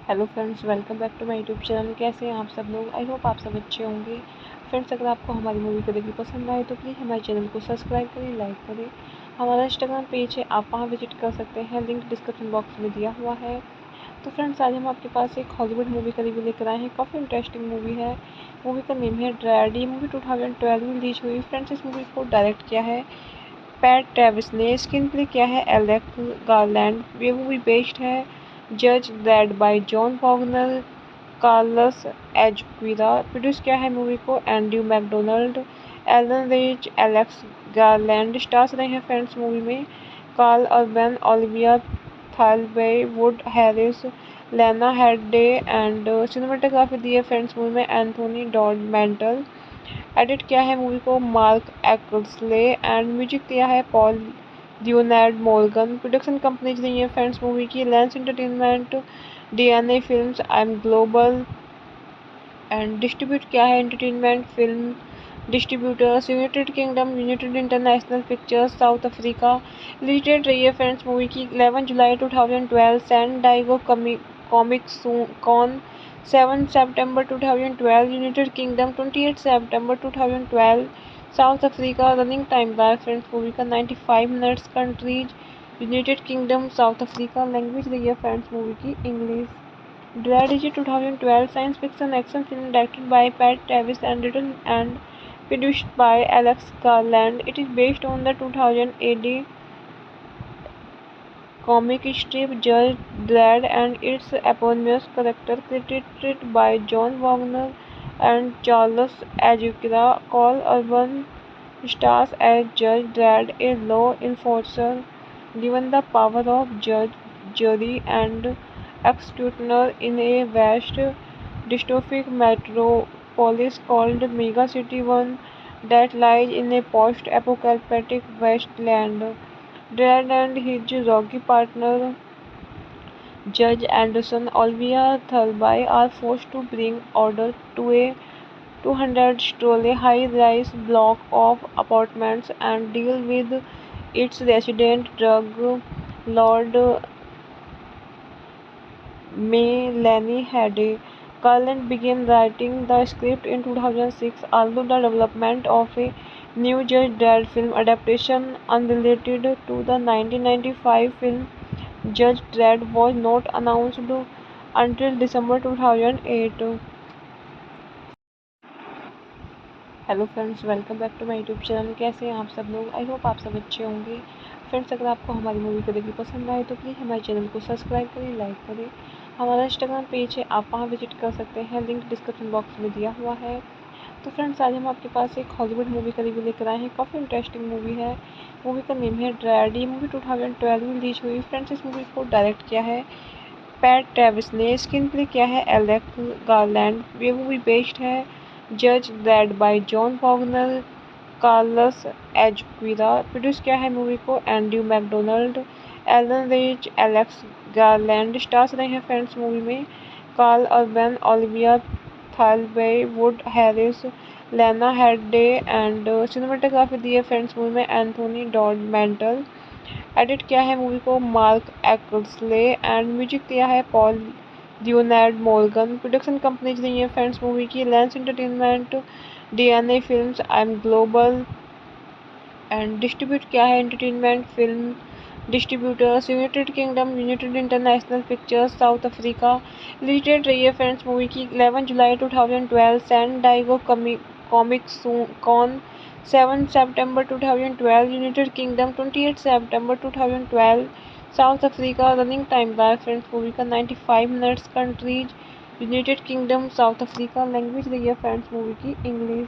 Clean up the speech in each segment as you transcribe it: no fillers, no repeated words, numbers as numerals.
Hello friends, welcome back to my YouTube channel. कैसे हैं आप सब लोग? आई होप आप सब अच्छे होंगे। फ्रेंड्स, अगर आपको हमारी मूवी की रिव्यू पसंद आए तो प्लीज़ हमारे चैनल को सब्सक्राइब करें, लाइक करें। हमारा इंस्टाग्राम पेज है, आप वहां विजिट कर सकते हैं, लिंक डिस्क्रिप्शन बॉक्स में दिया हुआ है। तो फ्रेंड्स, आज हम आपके पास एक हॉलीवुड मूवी का रिव्यू लेकर आए हैं। काफ़ी इंटरेस्टिंग मूवी है। मूवी का नेम है ड्रैड। ये मूवी 2012 में रिलीज हुई। फ्रेंड्स, इस मूवी को डायरेक्ट किया है पैट ट्रेविस ने। स्क्रीन प्ले किया है एलेक्स गारलैंड। ये मूवी बेस्ड है जज Dredd by John Wagner, Carlos Ezquerra. Produce किया है मूवी को Andrew Macdonald, Allon Reich, Alex Garland. Stars रहे हैं फ्रेंड्स मूवी में Karl Urban, Olivia Thirlby, Wood Harris, Lena Headey and cinematography दी है फ्रेंड्स मूवी में एंथोनी डॉड मेंटल। एडिट किया है मूवी को मार्क एक्सले एंड म्यूजिक दिया है Paul Leonard Morgan. Production companies रही है फ्रेंड्स मूवी की lens entertainment, DNA films, I M global and distribute किया है entertainment film distributors United Kingdom, United International Pictures, South Africa. Release date रही है friends movie की 11 जुलाई 2012, सैन डाइगो कॉमिक कॉन 7 सितंबर 2012, यूनाइटेड किंगडम 28 सितंबर 2012, South Africa. Running time रहा है फ्रेंड्स मूवी का 95 minutes. Countries United kingdom, south Africa. Language रही है फ्रेंड्स मूवी की English. Dread is a 2012 science fiction action film directed by Pat Travis and written and produced by Alex Garland. It is based on the 2000 AD comic strip Judge Dredd and its eponymous character created by John Wagner and Charles Azuquira. Cole Urban stars as Judge Dredd, a law enforcer given the power of judge, jury, and executioner in a vast dystopic metropolis called Mega City One that lies in a post-apocalyptic wasteland. Dredd and his rocky partner, Judge Anderson Olivia Thirlby, are forced to bring order to a 200-story high-rise block of apartments and deal with its resident drug lord Melanie Hade. Garland began writing the script in 2006, although the development of a new Judge Dredd film adaptation unrelated to the 1995 film Judge Dredd was not announced until December 2008. Hello friends, welcome back to my YouTube channel. कैसे हैं आप सब लोग? I hope आप सब अच्छे होंगे। Friends, अगर आपको हमारी मूवी कभी भी पसंद आए तो प्लीज़ हमारे चैनल को सब्सक्राइब करें, लाइक करें। हमारा इंस्टाग्राम पेज है, आप वहाँ विजिट कर सकते हैं, लिंक डिस्क्रिप्शन बॉक्स में दिया हुआ है। तो फ्रेंड्स, आज हम आपके पास एक हॉलीवुड मूवी का रिव्यू लेकर आए हैं। काफ़ी इंटरेस्टिंग मूवी है। मूवी का नेम है ड्रैड। ये मूवी 2012 में रिलीज हुई। फ्रेंड्स, इस मूवी को डायरेक्ट किया है पैट ट्रेविस ने। स्क्रीन प्ले किया है एलेक्स गारलैंड। ये मूवी बेस्ड है जज Dredd by John Wagner, Carlos Ezquerra. Produce किया है मूवी को Andrew Macdonald, Allon Reich, Alex Garland. Stars रहे हैं फ्रेंड्स मूवी में Karl Urban, Olivia Thirlby, Wood Harris, Lena Headey and cinematography दी है फ्रेंड्स मूवी में एंथोनी डॉड मेंटल। एडिट किया है मूवी को मार्क एक्सले एंड म्यूजिक दिया है Paul Leonard Morgan. Production companies रही है फ्रेंड्स मूवी की lens entertainment, DNA films, I M global and distribute किया है entertainment film distributors United Kingdom, United International Pictures, South Africa. Release date रही है friends movie की 11 जुलाई 2012, सैन डाइगो कॉमिक कॉन 7 सितंबर 2012, यूनाइटेड किंगडम 28 सितंबर 2012, South Africa. Running time रहा है फ्रेंड्स मूवी का 95 minutes. Countries United kingdom, south Africa. Language रही है फ्रेंड्स मूवी की English.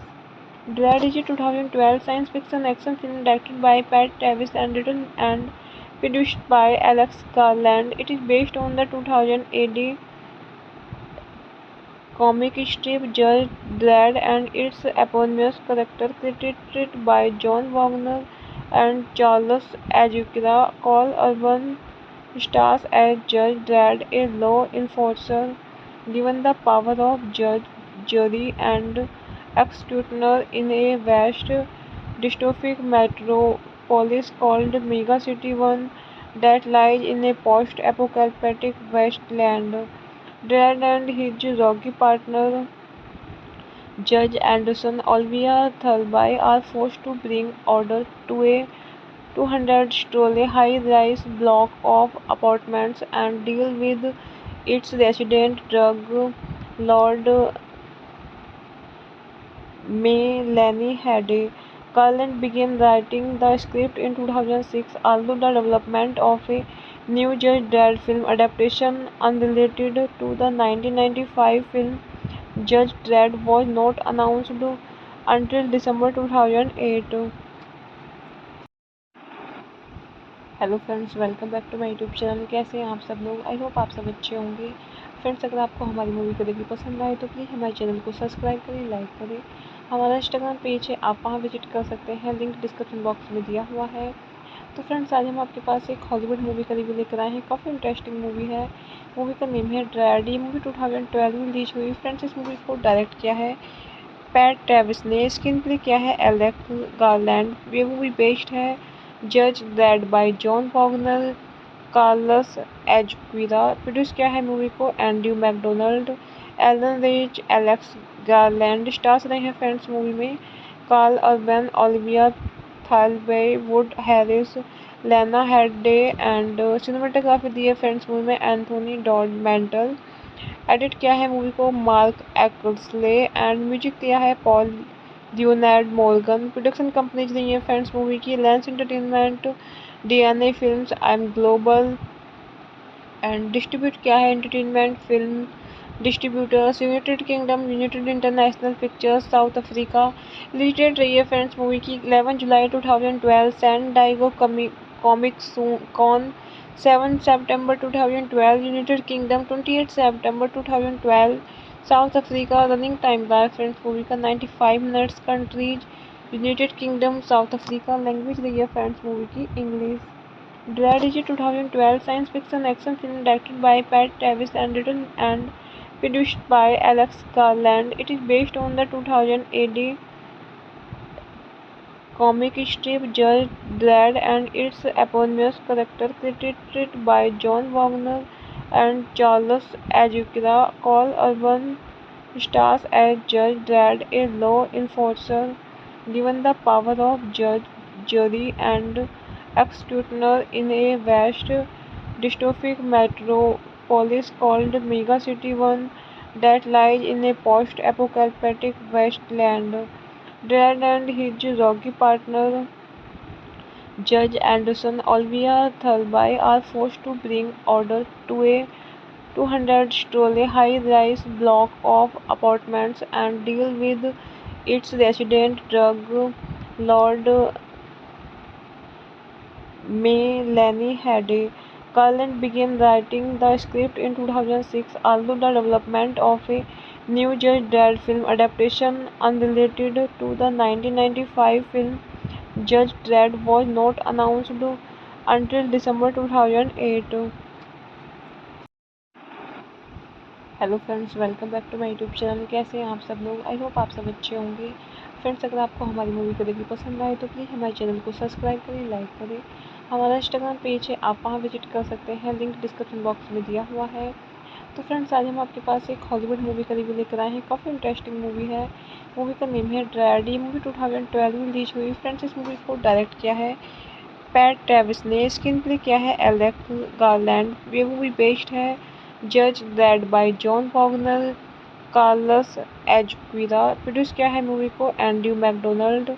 Dread is a 2012 science fiction action film directed by Pat Travis and written and produced by Alex Garland. It is based on the 2000 AD comic strip Judge Dredd and its eponymous character created by John Wagner and Charles Azuquira. Cole Urban stars as Judge Dredd, a law enforcer given the power of judge, jury, and executioner in a vast dystopic metropolis called Mega City One that lies in a post-apocalyptic wasteland. Dredd and his rocky partner Judge Anderson Olivia Thirlby are forced to bring order to a 200-story high-rise block of apartments and deal with its resident drug lord Melanie Hade. Garland began writing the script in 2006, although the development of a new Judge Dredd film adaptation unrelated to the 1995 film Judge Dredd was not announced until December 2008. Hello friends, welcome back to my YouTube channel. कैसे हैं आप सब लोग? I hope आप सब अच्छे होंगे। Friends, अगर आपको हमारी मूवी कभी भी पसंद आए तो प्लीज़ हमारे चैनल को सब्सक्राइब करें, लाइक करें। हमारा इंस्टाग्राम पेज है, आप वहाँ विजिट कर सकते हैं, लिंक डिस्क्रिप्शन बॉक्स में दिया हुआ है। तो फ्रेंड्स, आज हम आपके पास एक हॉलीवुड मूवी का रिव्यू लेकर आए हैं। काफ़ी इंटरेस्टिंग मूवी है। मूवी का नेम है ड्रैड। ये मूवी 2012 में रिलीज हुई। फ्रेंड्स, इस मूवी को डायरेक्ट किया है पैट ट्रेविस ने। स्क्रीन प्ले किया है एलेक्स गारलैंड। ये मूवी बेस्ड है जज Dredd by John Wagner, Carlos Ezquerra. Produce किया है मूवी को Andrew Macdonald, Allon Reich, Alex Garland. Stars रहे हैं फ्रेंड्स मूवी में Karl Urban, Olivia Thirlby, Wood Harris, Lena Headey and cinematography दी है फ्रेंड्स मूवी में एंथोनी डॉड मेंटल। एडिट किया है मूवी को मार्क एक्सले एंड म्यूजिक दिया है Paul Leonard Morgan. Production companies रही है फ्रेंड्स मूवी की lens entertainment, DNA films, I M global and distribute किया है entertainment film distributors United Kingdom, United International Pictures, South Africa. Release date रही है friends movie की 11 जुलाई 2012, सैन डाइगो कॉमिक कॉन 7 सितंबर 2012, यूनाइटेड किंगडम 28 सितंबर 2012, South Africa. Running time रहा है फ्रेंड्स मूवी का 95 minutes. Countries United kingdom, south Africa. Language रही है फ्रेंड्स मूवी की English. Dread is a 2012 science fiction action film directed by Pat Travis and written and produced by Alex Garland. It is based on the 2000 AD comic strip Judge Dredd and its eponymous character created by John Wagner and Charles Azuquira. Cole Urban stars as Judge Dredd, a law enforcer given the power of judge, jury, and executioner in a vast dystopic metropolis called Mega City One that lies in a post-apocalyptic wasteland. Dredd and his rocky partner, Judge Anderson Olivia Thirlby, are forced to bring order to a 200-story high-rise block of apartments and deal with its resident drug lord Melanie Hade. Carlin began writing the script in 2006, although the development of a new Judge Dredd film adaptation unrelated to the 1995 film Judge Dredd was not announced until December 2008. Hello friends, welcome back to my YouTube channel. कैसे हैं आप सब लोग? I hope आप सब अच्छे होंगे। Friends, अगर आपको हमारी मूवी कभी भी पसंद आए तो प्लीज़ हमारे चैनल को सब्सक्राइब करें, लाइक करें। हमारा इंस्टाग्राम पेज है, आप वहां विजिट कर सकते हैं, लिंक डिस्क्रिप्शन बॉक्स में दिया हुआ है। तो फ्रेंड्स, आज हम आपके पास एक हॉलीवुड मूवी का रिव्यू लेकर आए हैं। काफ़ी इंटरेस्टिंग मूवी है। मूवी का नेम है ड्रैड। ये मूवी 2012 में रिलीज हुई। फ्रेंड्स, इस मूवी को डायरेक्ट किया है पैट ट्रेविस ने। स्क्रीन प्ले किया है एलेक्स गारलैंड। ये मूवी बेस्ड है जज Dredd by John Wagner, Carlos Ezquerra. Produce किया है मूवी को Andrew Macdonald,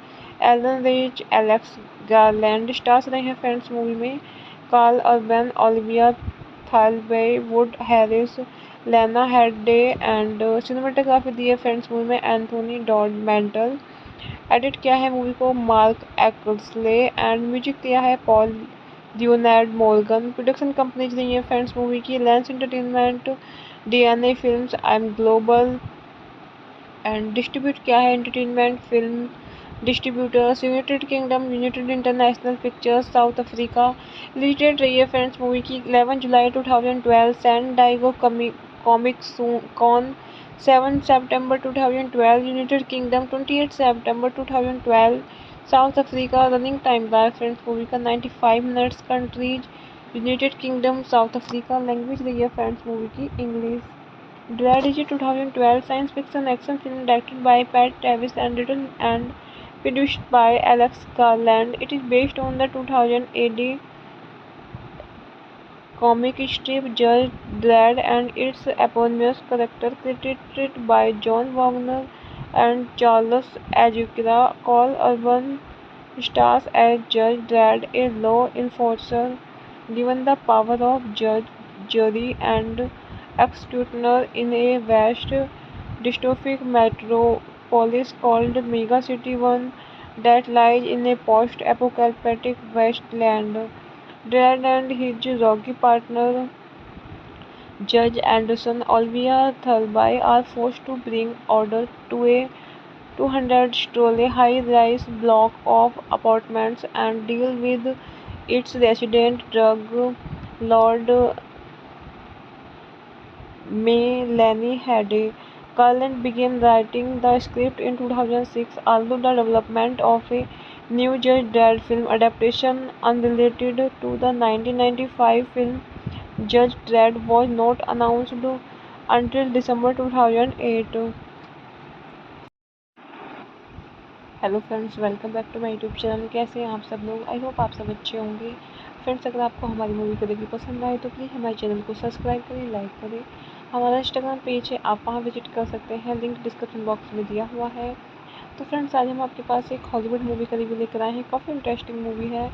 Allon Reich, Alex Garland. Stars रहे हैं फ्रेंड्स मूवी में Karl Urban, Olivia Thirlby, Wood Harris, Lena Headey and cinematography दी है फ्रेंड्स मूवी में एंथोनी डॉड मेंटल। एडिट किया है मूवी को मार्क एक्सले एंड म्यूजिक दिया है Paul Leonard Morgan. Production companies रही है फ्रेंड्स मूवी की lens entertainment, DNA films, I M global and distribute किया है entertainment film distributors United Kingdom, United International Pictures, South Africa. Release date रही है friends movie की 11 जुलाई 2012, सैन डाइगो कॉमिक कॉन 7 सितंबर 2012, यूनाइटेड किंगडम 28 सितंबर 2012, South Africa. Running time रहा है फ्रेंड्स मूवी का 95 minutes. Countries United kingdom, south Africa. Language रही है फ्रेंड्स मूवी की English. Dread is a 2012 science fiction action film directed by Pat Travis and written and produced by Alex Garland. It is based on the 2000 AD comic strip Judge Dredd and its eponymous character created by John Wagner and Charles Azuquira. Cole Urban stars as Judge Dredd, a law enforcer given the power of judge, jury, and executioner in a vast dystopic metropolis called Mega City One that lies in a post-apocalyptic wasteland. Dredd and his rocky partner, Judge Anderson Olivia Thirlby, are forced to bring order to a 200-story high-rise block of apartments and deal with its resident drug lord Melanie Hade. Carlin began writing the script in 2006, although the development of a new Judge Dredd film adaptation unrelated to the 1995 film Judge Dredd was not announced until December 2008. Hello friends, welcome back to my YouTube channel. कैसे हैं आप सब लोग? I hope आप सब अच्छे होंगे। Friends, अगर आपको हमारी मूवी कभी भी पसंद आए तो प्लीज़ हमारे चैनल को सब्सक्राइब करें, लाइक करें। हमारा इंस्टाग्राम पेज है, आप वहां विजिट कर सकते हैं, लिंक डिस्क्रिप्शन बॉक्स में दिया हुआ है। तो फ्रेंड्स, आज हम आपके पास एक हॉलीवुड मूवी का रिव्यू लेकर आए हैं। काफ़ी इंटरेस्टिंग मूवी है।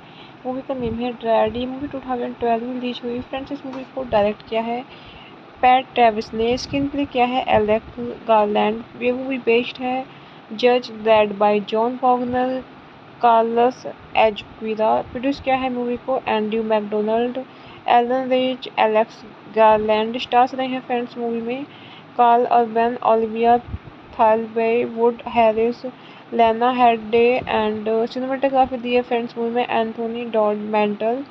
मूवी का नेम है ड्रैड। ये मूवी 2012 में रिलीज हुई। फ्रेंड्स, इस मूवी को डायरेक्ट किया है पैट ट्रेविस ने। स्क्रीन प्ले किया है एलेक्स गारलैंड। ये मूवी बेस्ड है जज Dredd by John Wagner, Carlos Ezquerra. Produce किया है मूवी को Andrew Macdonald, Allon Reich, Alex Garland. Stars रहे हैं फ्रेंड्स मूवी में Karl Urban, Olivia Thirlby, Wood Harris, Lena Headey and cinematography दी है फ्रेंड्स मूवी में एंथोनी डॉड मेंटल।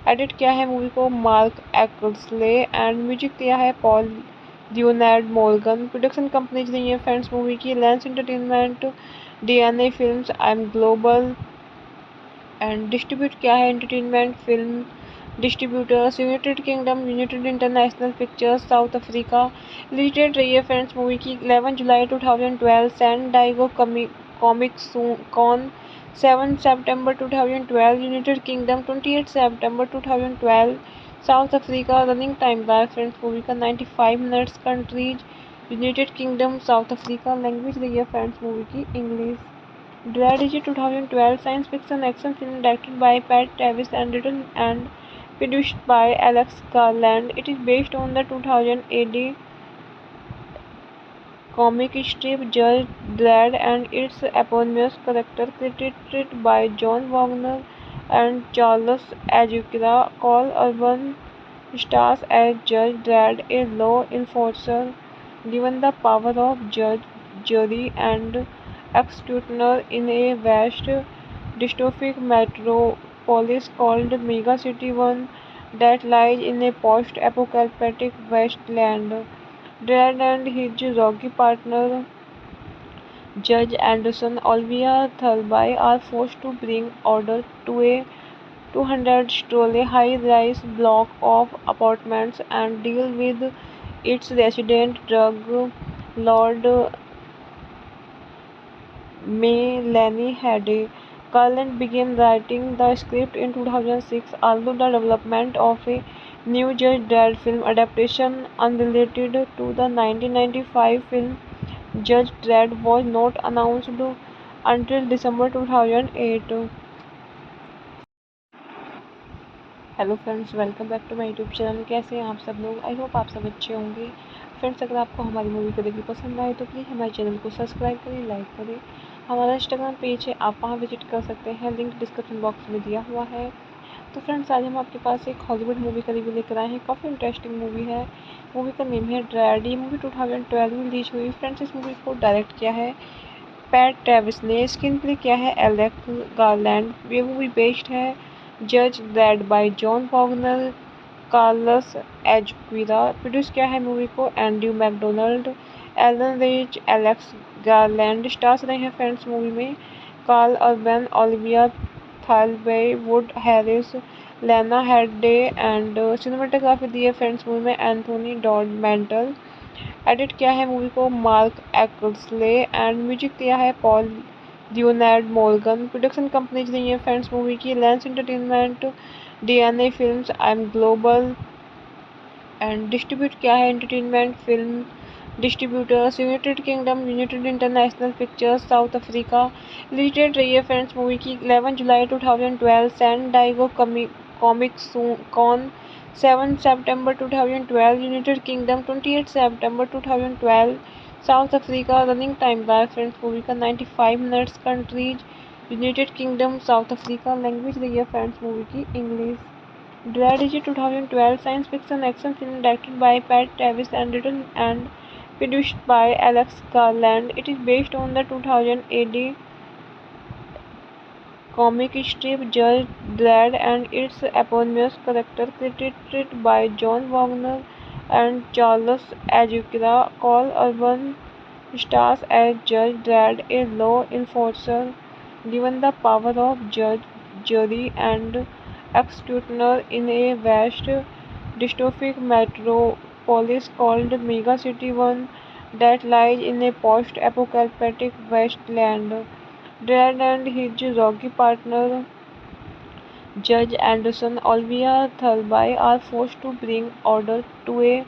एडिट किया है मूवी को मार्क एक्सले एंड म्यूजिक दिया है Paul Leonard Morgan. Production companies रही है फ्रेंड्स मूवी की lens entertainment, DNA films, I M global and distribute किया है entertainment film distributors United Kingdom, United International Pictures, South Africa. Release date रही है friends movie की 11 जुलाई 2012, सैन डाइगो कॉमिक कॉन 7 सितंबर 2012, यूनाइटेड किंगडम 28 सितंबर 2012, South Africa. Running time रहा है फ्रेंड्स मूवी का 95 minutes. Countries United kingdom, south Africa. Language रही है फ्रेंड्स मूवी की English. Dread is a 2012 science fiction action film directed by Pat Travis and written and produced by Alex Garland. It is based on the 2000 AD comic strip Judge Dredd and its eponymous character created by John Wagner and Charles Azuquira. Carl Urban stars as Judge Dredd, a law enforcer given the power of judge, jury, and executioner in a vast dystopic metropolis called Mega City One that lies in a post-apocalyptic wasteland. Dredd and his rocky partner Judge Anderson Olivia Thirlby are forced to bring order to a 200-story high-rise block of apartments and deal with its resident drug lord Melanie Hade. Garland began writing the script in 2006, although the development of a new Judge Dredd film adaptation unrelated to the 1995 film Judge Dredd was not announced until December 2008. Hello friends, welcome back to my YouTube channel. कैसे हैं आप सब लोग? I hope आप सब अच्छे होंगे। Friends, अगर आपको हमारी मूवी को देखनी पसंद आए तो प्लीज़ हमारे चैनल को सब्सक्राइब करें, लाइक करें। हमारा इंस्टाग्राम पेज है, आप वहां विजिट कर सकते हैं, लिंक डिस्क्रिप्शन बॉक्स में दिया हुआ है। तो फ्रेंड्स, आज हम आपके पास एक हॉलीवुड मूवी का रिव्यू लेकर आए हैं। काफ़ी इंटरेस्टिंग मूवी है। मूवी का नेम है ड्रैड। ये मूवी 2012 में रिलीज हुई। फ्रेंड्स, इस मूवी को डायरेक्ट किया है पैट ट्रेविस ने। स्क्रीन प्ले किया है एलेक्स गारलैंड। ये मूवी बेस्ड है जज Dredd by John Wagner, Carlos Ezquerra. Produce किया है मूवी को Andrew Macdonald, Allon Reich, Alex Garland. Stars रहे हैं फ्रेंड्स मूवी में Karl Urban, Olivia Thirlby, Wood Harris, Lena Headey and cinematography दी है फ्रेंड्स मूवी में एंथोनी डॉड मेंटल। एडिट किया है मूवी को मार्क एक्सले एंड म्यूजिक दिया है Paul Leonard Morgan. Production companies रही है फ्रेंड्स मूवी की lens entertainment, DNA films, I M global and distribute किया है entertainment film distributors United Kingdom, United International Pictures, South Africa. Release date रही है friends movie की 11 जुलाई 2012, सैन डाइगो कॉमिक कॉन 7 सितंबर 2012, यूनाइटेड किंगडम 28 सितंबर 2012, South Africa. Running time रहा है फ्रेंड्स मूवी का 95 minutes. Countries United kingdom, south Africa. Language रही है फ्रेंड्स मूवी की English. Dread is a 2012 science fiction action film directed by Pat Travis and written and produced by Alex Garland. It is based on the 2000 AD comic strip Judge Dredd and its eponymous character created by John Wagner and Charles Azuquira. Carl Urban stars as Judge Dredd, a law enforcer given the power of judge, jury, and executioner in a vast dystopic metropolis called Mega City One that lies in a post-apocalyptic wasteland. Dredd and his rocky partner Judge Anderson Olivia Thirlby are forced to bring order to a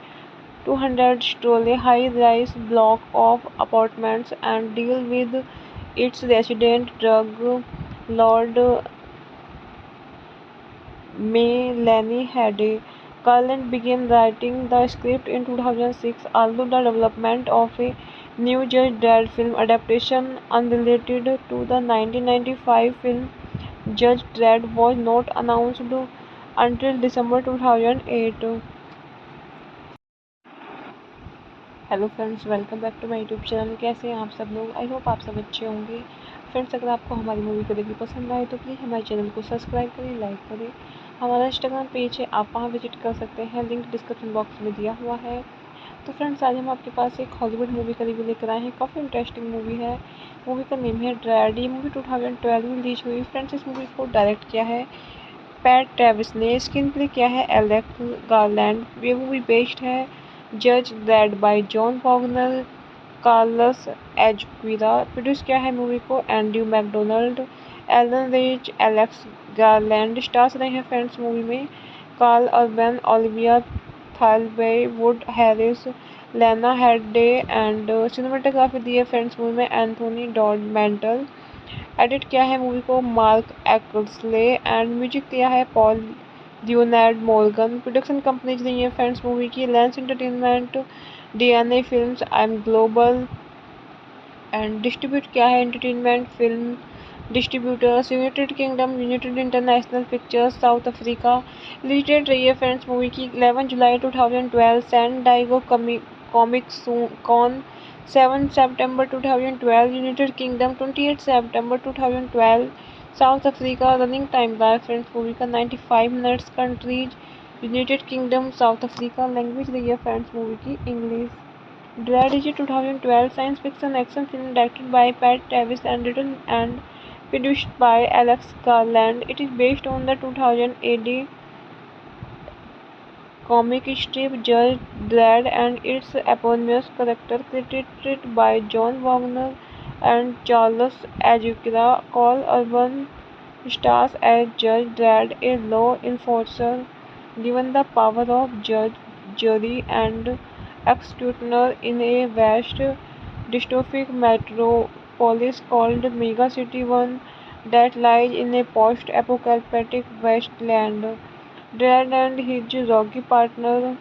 200-story high-rise block of apartments and deal with its resident drug lord Melanie Hade. Garland began writing the script in 2006, although the development of a new Judge Dredd film adaptation unrelated to the 1995 film Judge Dredd was not announced until December 2008. Hello friends, welcome back to my YouTube channel. कैसे हैं आप सब लोग? I hope आप सब अच्छे होंगे। Friends, अगर आपको हमारी मूवी को देखनी पसंद आए तो प्लीज़ हमारे चैनल को सब्सक्राइब करें, लाइक करें। हमारा इंस्टाग्राम पेज है, आप वहां विजिट कर सकते हैं, लिंक डिस्क्रिप्शन बॉक्स में दिया हुआ है। तो फ्रेंड्स, आज हम आपके पास एक हॉलीवुड मूवी का रिव्यू लेकर आए हैं। काफ़ी इंटरेस्टिंग मूवी है। मूवी का नेम है ड्रैड। ये मूवी 2012 में रिलीज हुई। फ्रेंड्स, इस मूवी को डायरेक्ट किया है पैट ट्रेविस ने। स्क्रीन प्ले किया है एलेक्स गारलैंड। ये मूवी बेस्ड है जज Dredd by John Wagner, Carlos Ezquerra. Produce किया है मूवी को Andrew Macdonald, Allon Reich, Alex Garland. Stars रहे हैं फ्रेंड्स मूवी में Karl Urban, Olivia Thirlby, Wood Harris, Lena Headey and cinematography दी है फ्रेंड्स मूवी में एंथोनी डॉड मेंटल। एडिट किया है मूवी को मार्क एक्सले एंड म्यूजिक दिया है Paul Leonard Morgan. Production companies रही है फ्रेंड्स मूवी की lens entertainment, DNA films, I M global and distribute किया है entertainment film distributors United Kingdom, United International Pictures, South Africa. Release date रही है friends movie की 11 जुलाई 2012, सैन डाइगो कॉमिक कॉन 7 सितंबर 2012, यूनाइटेड किंगडम 28 सितंबर 2012, South Africa. Running time रहा है फ्रेंड्स मूवी का 95 minutes. Countries United kingdom, south Africa. Language रही है फ्रेंड्स मूवी की English. Dread is a 2012 science fiction action film directed by Pat Travis and written and produced by Alex Garland. It is based on the 2000 AD comic strip Judge Dredd and its eponymous character created by John Wagner and Charles Azuquira. Cole Urban stars as Judge Dredd, a law enforcer given the power of judge, jury, and executioner in a vast dystopic metropolis called Mega City One that lies in a post-apocalyptic wasteland. Dredd and his rocky partner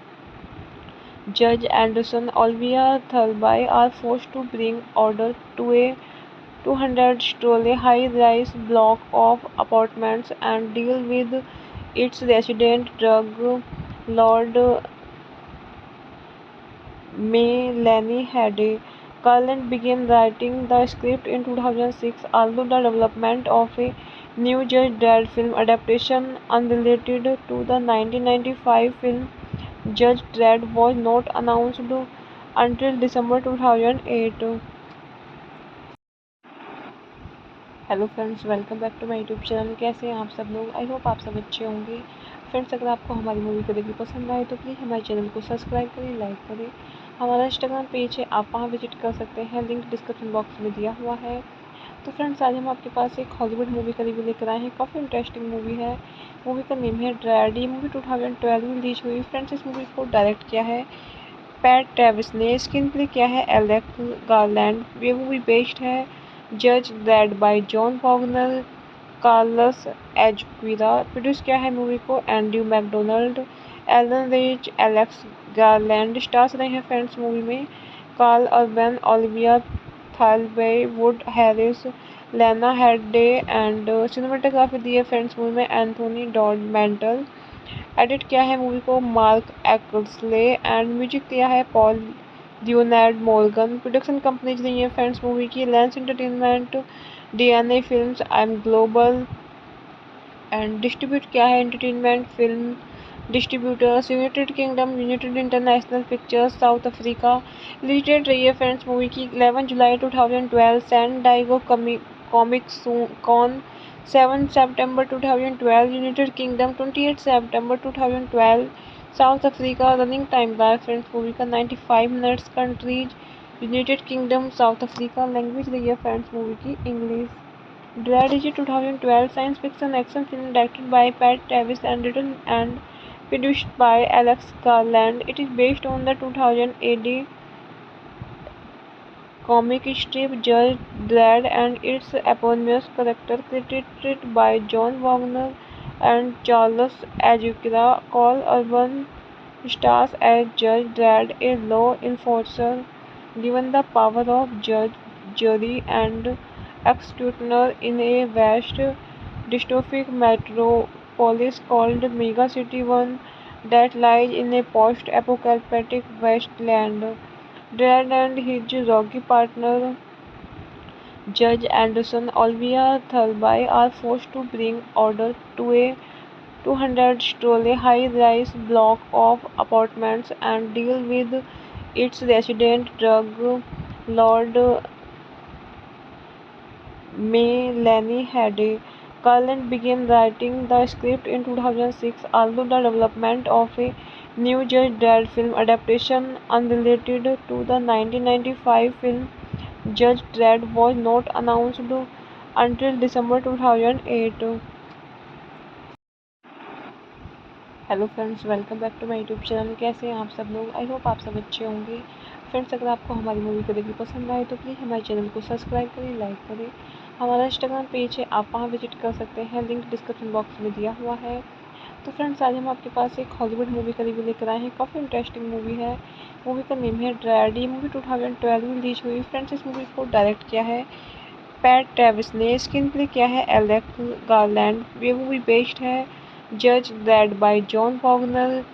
Judge Anderson Olivia Thirlby are forced to bring order to a 200-story high-rise block of apartments and deal with its resident drug lord Melanie Hade. Garland began writing the script in 2006, although the development of a new Judge Dredd film adaptation unrelated to the 1995 film Judge Dredd was not announced until December 2008. Hello friends, welcome back to my YouTube channel. कैसे हैं आप सब लोग? I hope आप सब अच्छे होंगे। Friends, अगर आपको हमारी मूवी को देखनी पसंद आए तो प्लीज़ हमारे चैनल को सब्सक्राइब करें, लाइक करें। हमारा इंस्टाग्राम पेज है, आप वहां विजिट कर सकते हैं, लिंक डिस्क्रिप्शन बॉक्स में दिया हुआ है। तो फ्रेंड्स, आज हम आपके पास एक हॉलीवुड मूवी का रिव्यू लेकर आए हैं। काफ़ी इंटरेस्टिंग मूवी है। मूवी का नेम है ड्रैड। ये मूवी 2012 में रिलीज हुई। फ्रेंड्स, इस मूवी को डायरेक्ट किया है पैट ट्रेविस ने, स्क्रीन प्ले किया है एलेक्स गारलैंड। ये मूवी बेस्ड है जज Dredd by John Wagner, Carlos Ezquerra. Produce किया है मूवी को Andrew Macdonald, Allon Reich, Alex Garland. Stars रहे हैं फ्रेंड्स मूवी में Karl Urban, Olivia Thirlby, Wood Harris, Lena Headey and cinematography दी है फ्रेंड्स मूवी में एंथोनी डॉड मेंटल। एडिट किया है मूवी को मार्क एक्सले एंड म्यूजिक दिया है Paul Leonard Morgan. Production companies रही है फ्रेंड्स मूवी की lens entertainment, DNA films, I M global and distribute किया है entertainment film distributors United Kingdom, United International Pictures, South Africa. Release date रही है friends movie की 11 जुलाई 2012, सैन डाइगो कॉमिक कॉन 7 सितंबर 2012, यूनाइटेड किंगडम 28 सितंबर 2012, South Africa. Running time रहा है फ्रेंड्स मूवी का 95 minutes. Countries United kingdom, south Africa. Language रही है फ्रेंड्स मूवी की English. Dread is a 2012 science fiction action film directed by Pat Travis and written and produced by Alex Garland. It is based on the 2000 AD comic strip Judge Dredd and its eponymous character created by John Wagner and Charles Azuquira. Cole Urban stars as Judge Dredd, a law enforcer given the power of judge, jury, and executioner in a vast dystopic metropolis called Mega City One that lies in a post-apocalyptic wasteland. Dredd and his rocky partner Judge Anderson Olivia Thirlby are forced to bring order to a 200-story high-rise block of apartments and deal with its resident drug lord Melanie Hade. Garland began writing the script in 2006, although the development of a new Judge Dredd film adaptation unrelated to the 1995 film Judge Dredd was not announced until December 2008. Hello friends, welcome back to my YouTube channel. कैसे हैं आप सब लोग? I hope आप सब अच्छे होंगे। Friends, अगर आपको हमारी मूवी को देखनी पसंद आए तो प्लीज़ हमारे चैनल को सब्सक्राइब करें, लाइक करें। हमारा इंस्टाग्राम पेज है, आप वहाँ विजिट कर सकते हैं, लिंक डिस्क्रिप्शन बॉक्स में दिया हुआ है। तो फ्रेंड्स, आज हम आपके पास एक हॉलीवुड मूवी का रिव्यू लेकर आए हैं। काफ़ी इंटरेस्टिंग मूवी है। मूवी का नेम है ड्रैड। ये मूवी 2012 में रिलीज हुई। फ्रेंड्स, इस मूवी को डायरेक्ट किया है पैट ट्रेविस ने। स्क्रीन प्ले किया है एलेक्स गारलैंड। ये मूवी बेस्ड है जज Dredd by John Wagner,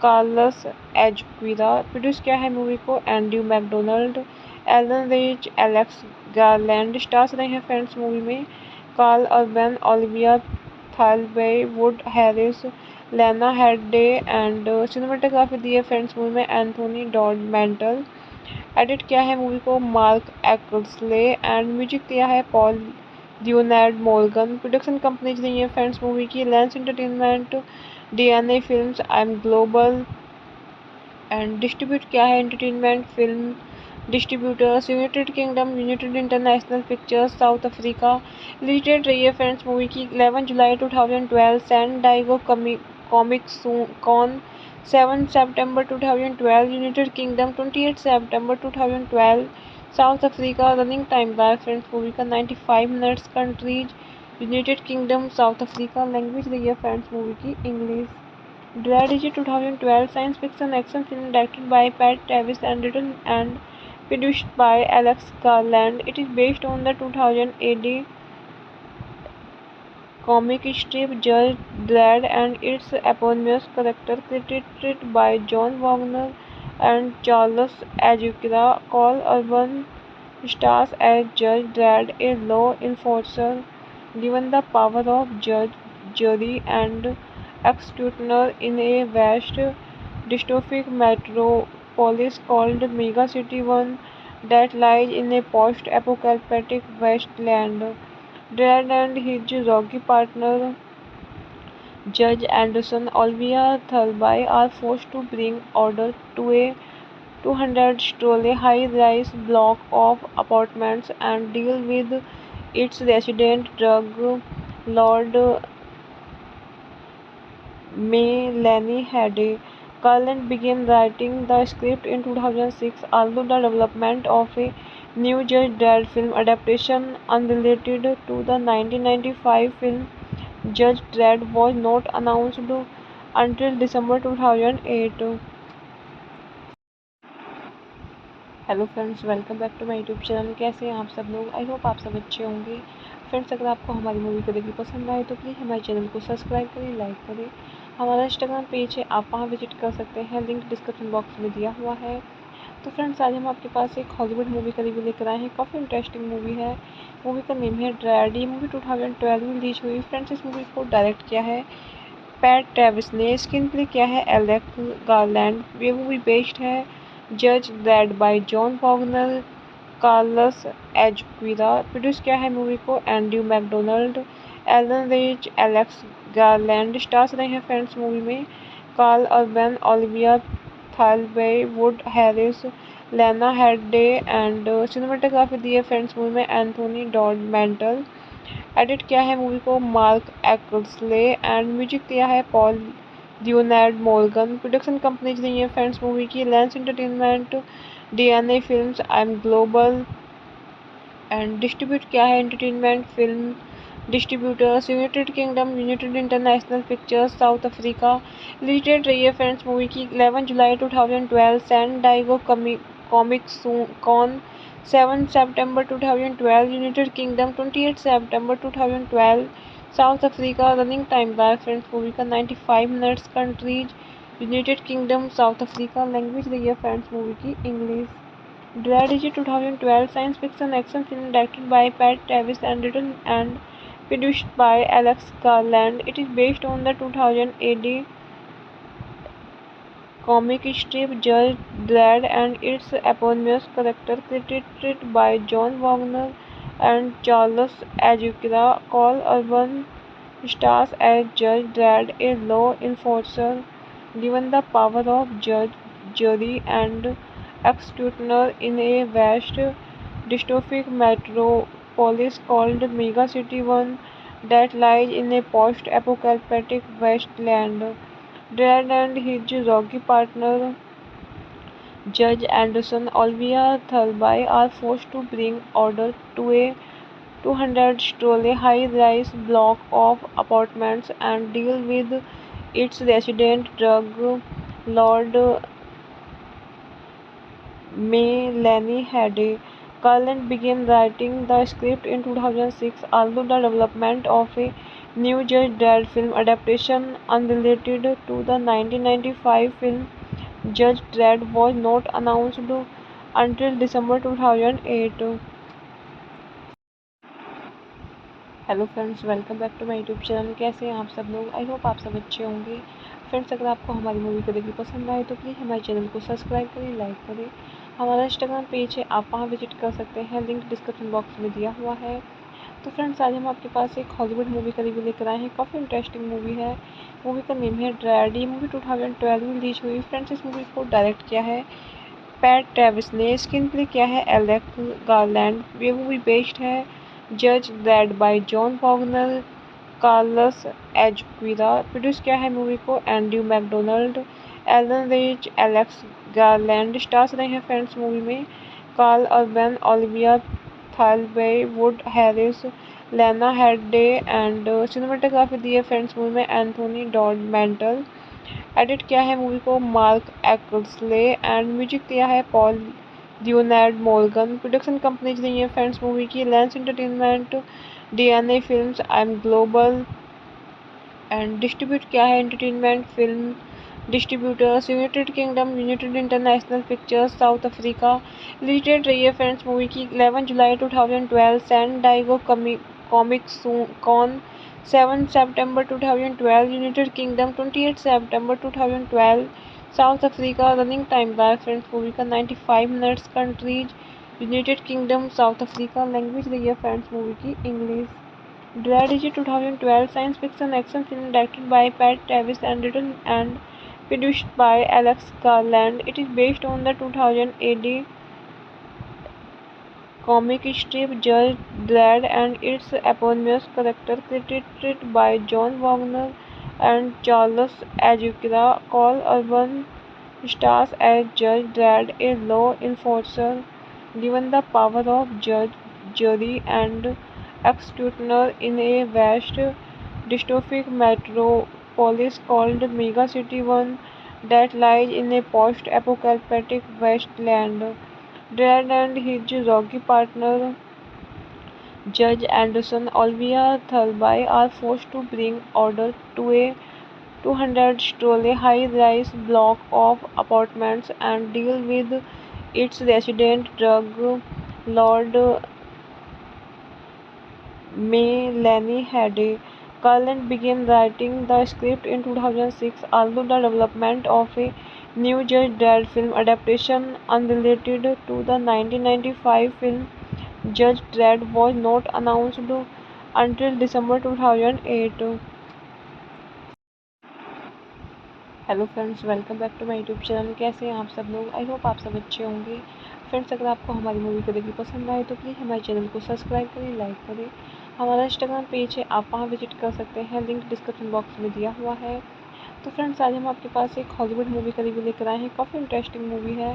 Carlos Ezquerra. Produce किया है मूवी को Andrew Macdonald, Allon Reich, Alex Garland. Stars रहे हैं फ्रेंड्स मूवी में Karl Urban, Olivia Thirlby, Wood Harris, Lena Headey and cinematography दी है फ्रेंड्स मूवी में एंथोनी डॉड मेंटल। एडिट किया है मूवी को मार्क एक्सले एंड म्यूजिक दिया है Paul Leonard Morgan. Production companies रही है फ्रेंड्स मूवी की lens entertainment, DNA films, I M global and distribute किया है entertainment film distributors United Kingdom, United International Pictures, South Africa. Release date रही है friends movie की 11 जुलाई 2012, सैन डाइगो कॉमिक कॉन 7 सितंबर 2012, यूनाइटेड किंगडम 28 सितंबर 2012, South Africa. Running time रहा है फ्रेंड्स मूवी का 95 minutes. Countries United kingdom, south Africa. Language रही है फ्रेंड्स मूवी की English. Dread is a 2012 science fiction action film directed by Pat Travis and written and produced by Alex Garland. It is based on the 2000 AD comic strip Judge Dredd and its eponymous character created by John Wagner and Charles Azuquira. Cole Urban stars as Judge Dredd, a law enforcer given the power of judge, jury, and executioner in a vast dystopic metropolis called Mega City One that lies in a post-apocalyptic wasteland. Dredd and his rocky partner Judge Anderson Olivia Thirlby are forced to bring order to a 200-story high-rise block of apartments and deal with its resident drug lord Melanie Hade. Garland began writing the script in 2006, although the development of a new Judge Dredd film adaptation unrelated to the 1995 film Judge Dredd was not announced until December 2008. Hello friends, welcome back to my YouTube channel. कैसे हैं आप सब लोग? I hope आप सब अच्छे होंगे। Friends, अगर आपको हमारी मूवी का रिव्यू पसंद आए तो प्लीज़ हमारे चैनल को सब्सक्राइब करें, लाइक करें। हमारा इंस्टाग्राम पेज है, आप वहाँ विजिट कर सकते हैं, लिंक डिस्क्रिप्शन बॉक्स में दिया हुआ है। तो फ्रेंड्स, आज हम आपके पास एक हॉलीवुड मूवी का रिव्यू लेकर आए हैं। काफ़ी इंटरेस्टिंग मूवी है। मूवी का नेम है ड्रैड। ये मूवी 2012 में रिलीज हुई। फ्रेंड्स, इस मूवी को डायरेक्ट किया है पैट ट्रेविस ने। स्क्रीन प्ले किया है एलेक्स गारलैंड। ये मूवी बेस्ड है जज Dredd by John Wagner, Carlos Ezquerra. Produce किया है मूवी को Andrew Macdonald, Allon Reich, Alex Garland. Stars रहे हैं फ्रेंड्स मूवी में Karl Urban, Olivia Thirlby, Wood Harris, Lena Headey and cinematography दी है फ्रेंड्स मूवी में एंथोनी डॉड मेंटल। एडिट किया है मूवी को मार्क एक्सले एंड म्यूजिक दिया है Paul Leonard Morgan. Production companies रही है फ्रेंड्स मूवी की lens entertainment, DNA films, I M global and distribute किया है entertainment film distributors United Kingdom, United International Pictures, South Africa. Release date रही है friends movie की 11 जुलाई 2012, सैन डाइगो कॉमिक कॉन 7 सितंबर 2012, यूनाइटेड किंगडम 28 सितंबर 2012, South Africa. Running time रहा है फ्रेंड्स मूवी का 95 minutes. Countries United kingdom, south Africa. Language रही है फ्रेंड्स मूवी की English. Dread is a 2012 science fiction action film directed by Pat Travis and written and produced by Alex Garland. It is based on the 2000 AD comic strip Judge Dredd and its eponymous character created by John Wagner and Charles Azuquira. Cole Urban stars as Judge Dredd, a law enforcer given the power of judge, jury, and executioner in a vast dystopic metropolis called Mega City One that lies in a post-apocalyptic wasteland. Dredd and his rocky partner Judge Anderson Olivia Thirlby are forced to bring order to a 200-story high-rise block of apartments and deal with its resident drug lord Melanie Hade. Carlin began writing the script in 2006, although the development of a new Judge Dredd film adaptation unrelated to the 1995 film Judge Dredd was not announced until December 2008. Hello friends, welcome back to my YouTube channel. कैसे हैं आप सब लोग? I hope आप सब अच्छे होंगे। Friends, अगर आपको हमारी मूवी कभी भी पसंद आए तो प्लीज़ हमारे चैनल को सब्सक्राइब करें, लाइक करें। हमारा इंस्टाग्राम पेज है, आप वहां विजिट कर सकते हैं, लिंक डिस्क्रिप्शन बॉक्स में दिया हुआ है। तो फ्रेंड्स, आज हम आपके पास एक हॉलीवुड मूवी का रिव्यू लेकर आए हैं। काफ़ी इंटरेस्टिंग मूवी है। मूवी का नेम है ड्रैड। ये मूवी 2012 में रिलीज हुई। फ्रेंड्स, इस मूवी को डायरेक्ट किया है पैट ट्रेविस ने। स्क्रीन प्ले किया है एलेक्स गारलैंड। ये मूवी बेस्ड है जज Dredd by John Wagner, Carlos Ezquerra. Produce किया है मूवी को Andrew Macdonald, Allon Reich, Alex Garland. Stars रहे हैं फ्रेंड्स मूवी में Karl Urban, Olivia Thirlby, Wood Harris, Lena Headey and cinematography दी है फ्रेंड्स मूवी में एंथोनी डॉड मेंटल। एडिट किया है मूवी को मार्क एक्सले एंड म्यूजिक दिया है Paul Leonard Morgan. Production companies रही है फ्रेंड्स मूवी की lens entertainment, DNA films, I M global and distribute किया है entertainment film distributors United Kingdom, United International Pictures, South Africa. Release date रही है friends movie की 11 जुलाई 2012, सैन डाइगो कॉमिक कॉन 7 सितंबर 2012, यूनाइटेड किंगडम 28 सितंबर 2012, South Africa. Running time रहा है फ्रेंड्स मूवी का 95 minutes. Countries United kingdom, south Africa. Language रही है फ्रेंड्स मूवी की English. Dread is a 2012 science fiction action film directed by Pat Travis and written and produced by Alex Garland. It is based on the 2000 AD comic strip Judge Dredd and its eponymous character created by John Wagner and Charles Azuquira. Carl Urban stars as Judge Dredd, a law enforcer given the power of judge, jury, and executioner in a vast dystopic metropolis called Mega City One that lies in a post-apocalyptic wasteland. Dredd and his rocky partner Judge Anderson Olivia Thirlby are forced to bring order to a 200-story high-rise block of apartments and deal with its resident drug lord Melanie Hade. Carlin began writing the script in 2006, although the development of a new Judge Dredd film adaptation unrelated to the 1995 film Judge Dredd was not announced until December 2008. Hello friends, welcome back to my YouTube channel. कैसे हैं आप सब लोग? I hope आप सब अच्छे होंगे। Friends, अगर आपको हमारी मूवी कभी भी पसंद आए तो प्लीज़ हमारे चैनल को सब्सक्राइब करें, लाइक करें। हमारा इंस्टाग्राम पेज है, आप वहां विजिट कर सकते हैं, लिंक डिस्क्रिप्शन बॉक्स में दिया हुआ है। तो फ्रेंड्स, आज हम आपके पास एक हॉलीवुड मूवी का रिव्यू लेकर आए हैं। काफ़ी इंटरेस्टिंग मूवी है।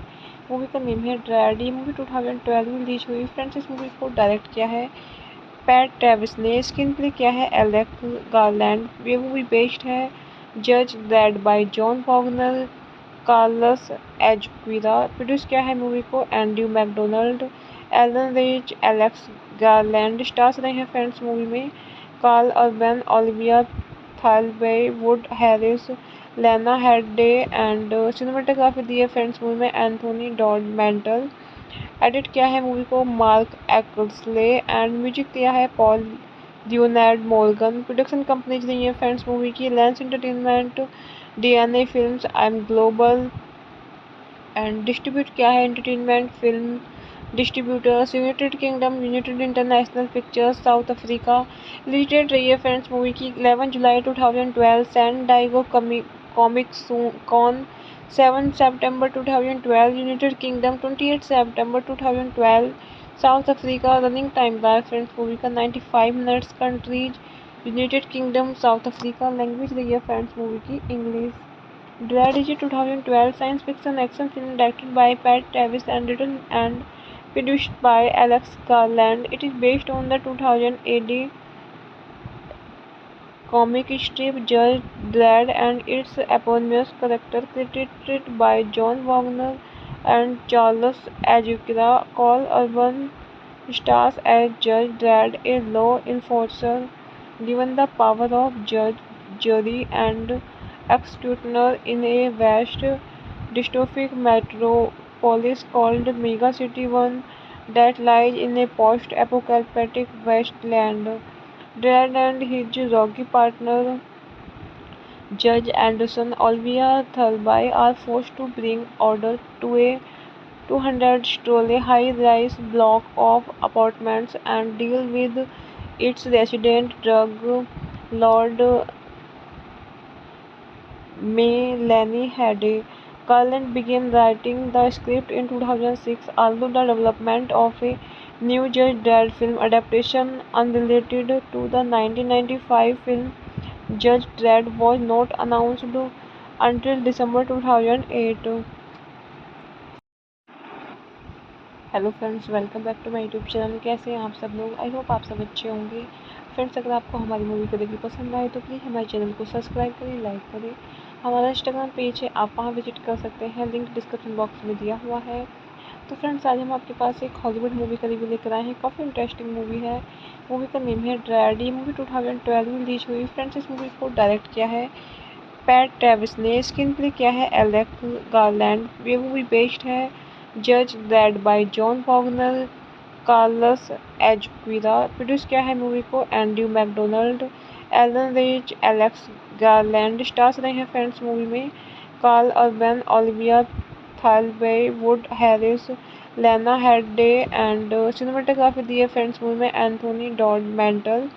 मूवी का नेम है ड्रैड। ये मूवी 2012 में रिलीज हुई। फ्रेंड्स, इस मूवी को डायरेक्ट किया है पैट ट्रेविस ने। स्क्रीन प्ले किया है एलेक्स गारलैंड। ये मूवी बेस्ड है जज Dredd by John Wagner, Carlos Ezquerra. Produce किया है मूवी को Andrew Macdonald, Allon Reich, Alex Garland. Stars रहे हैं फ्रेंड्स मूवी में Karl Urban, Olivia Thirlby, Wood Harris, Lena Headey and cinematography दी है फ्रेंड्स मूवी में एंथोनी डॉड मेंटल। एडिट किया है मूवी को मार्क एक्सले एंड म्यूजिक दिया है Paul Leonard Morgan. Production companies रही है फ्रेंड्स मूवी की lens entertainment, DNA films, I M global and distribute किया है entertainment film distributors United Kingdom, United International Pictures, South Africa. Release date रही है friends movie की 11 जुलाई 2012, सैन डाइगो कॉमिक कॉन 7 सितंबर 2012, यूनाइटेड किंगडम 28 सितंबर 2012, South Africa. Running time रहा है फ्रेंड्स मूवी का 95 minutes. Countries United kingdom, south Africa. Language रही है फ्रेंड्स मूवी की English. Dread is a 2012 science fiction action film directed by Pat Travis and written and produced by Alex Garland. It is based on the 2000 AD comic strip Judge Dredd and its eponymous character created by John Wagner and Charles Azuquira. Carl Urban stars as Judge Dredd, a law enforcer given the power of judge, jury, and executioner in a vast dystopic metropolis called Mega City One that lies in a post-apocalyptic wasteland. Dredd and his rocky partner Judge Anderson Olivia Thirlby are forced to bring order to a 200-story high-rise block of apartments and deal with its resident drug lord Melanie Hade. Garland began writing the script in 2006, although the development of a new Judge Dredd film adaptation unrelated to the 1995 film Judge Dredd was not announced until December 2008. Hello friends, welcome back to my YouTube channel. कैसे हैं आप सब लोग? I hope आप सब अच्छे होंगे। Friends, अगर आपको हमारी मूवी को देखिए पसंद आए तो प्लीज़ हमारे चैनल को सब्सक्राइब करें, लाइक करें। हमारा इंस्टाग्राम पेज है, आप वहां विजिट कर सकते हैं, लिंक डिस्क्रिप्शन बॉक्स में दिया हुआ है। तो फ्रेंड्स, आज हम आपके पास एक हॉलीवुड मूवी का रिव्यू लेकर आए हैं। काफ़ी इंटरेस्टिंग मूवी है। मूवी का नेम है ड्रैड। ये मूवी 2012 में रिलीज हुई। फ्रेंड्स, इस मूवी को डायरेक्ट किया है पैट ट्रेविस ने। स्क्रीन प्ले किया है एलेक्स गारलैंड। ये मूवी बेस्ड है जज Dredd by John Wagner, Carlos Ezquerra. Produce किया है मूवी को Andrew Macdonald, Allon Reich, Alex Garland. Stars रहे हैं फ्रेंड्स मूवी में Karl Urban, Olivia Thirlby, Wood Harris, Lena Headey and cinematography दी है फ्रेंड्स मूवी में एंथोनी डॉड मेंटल।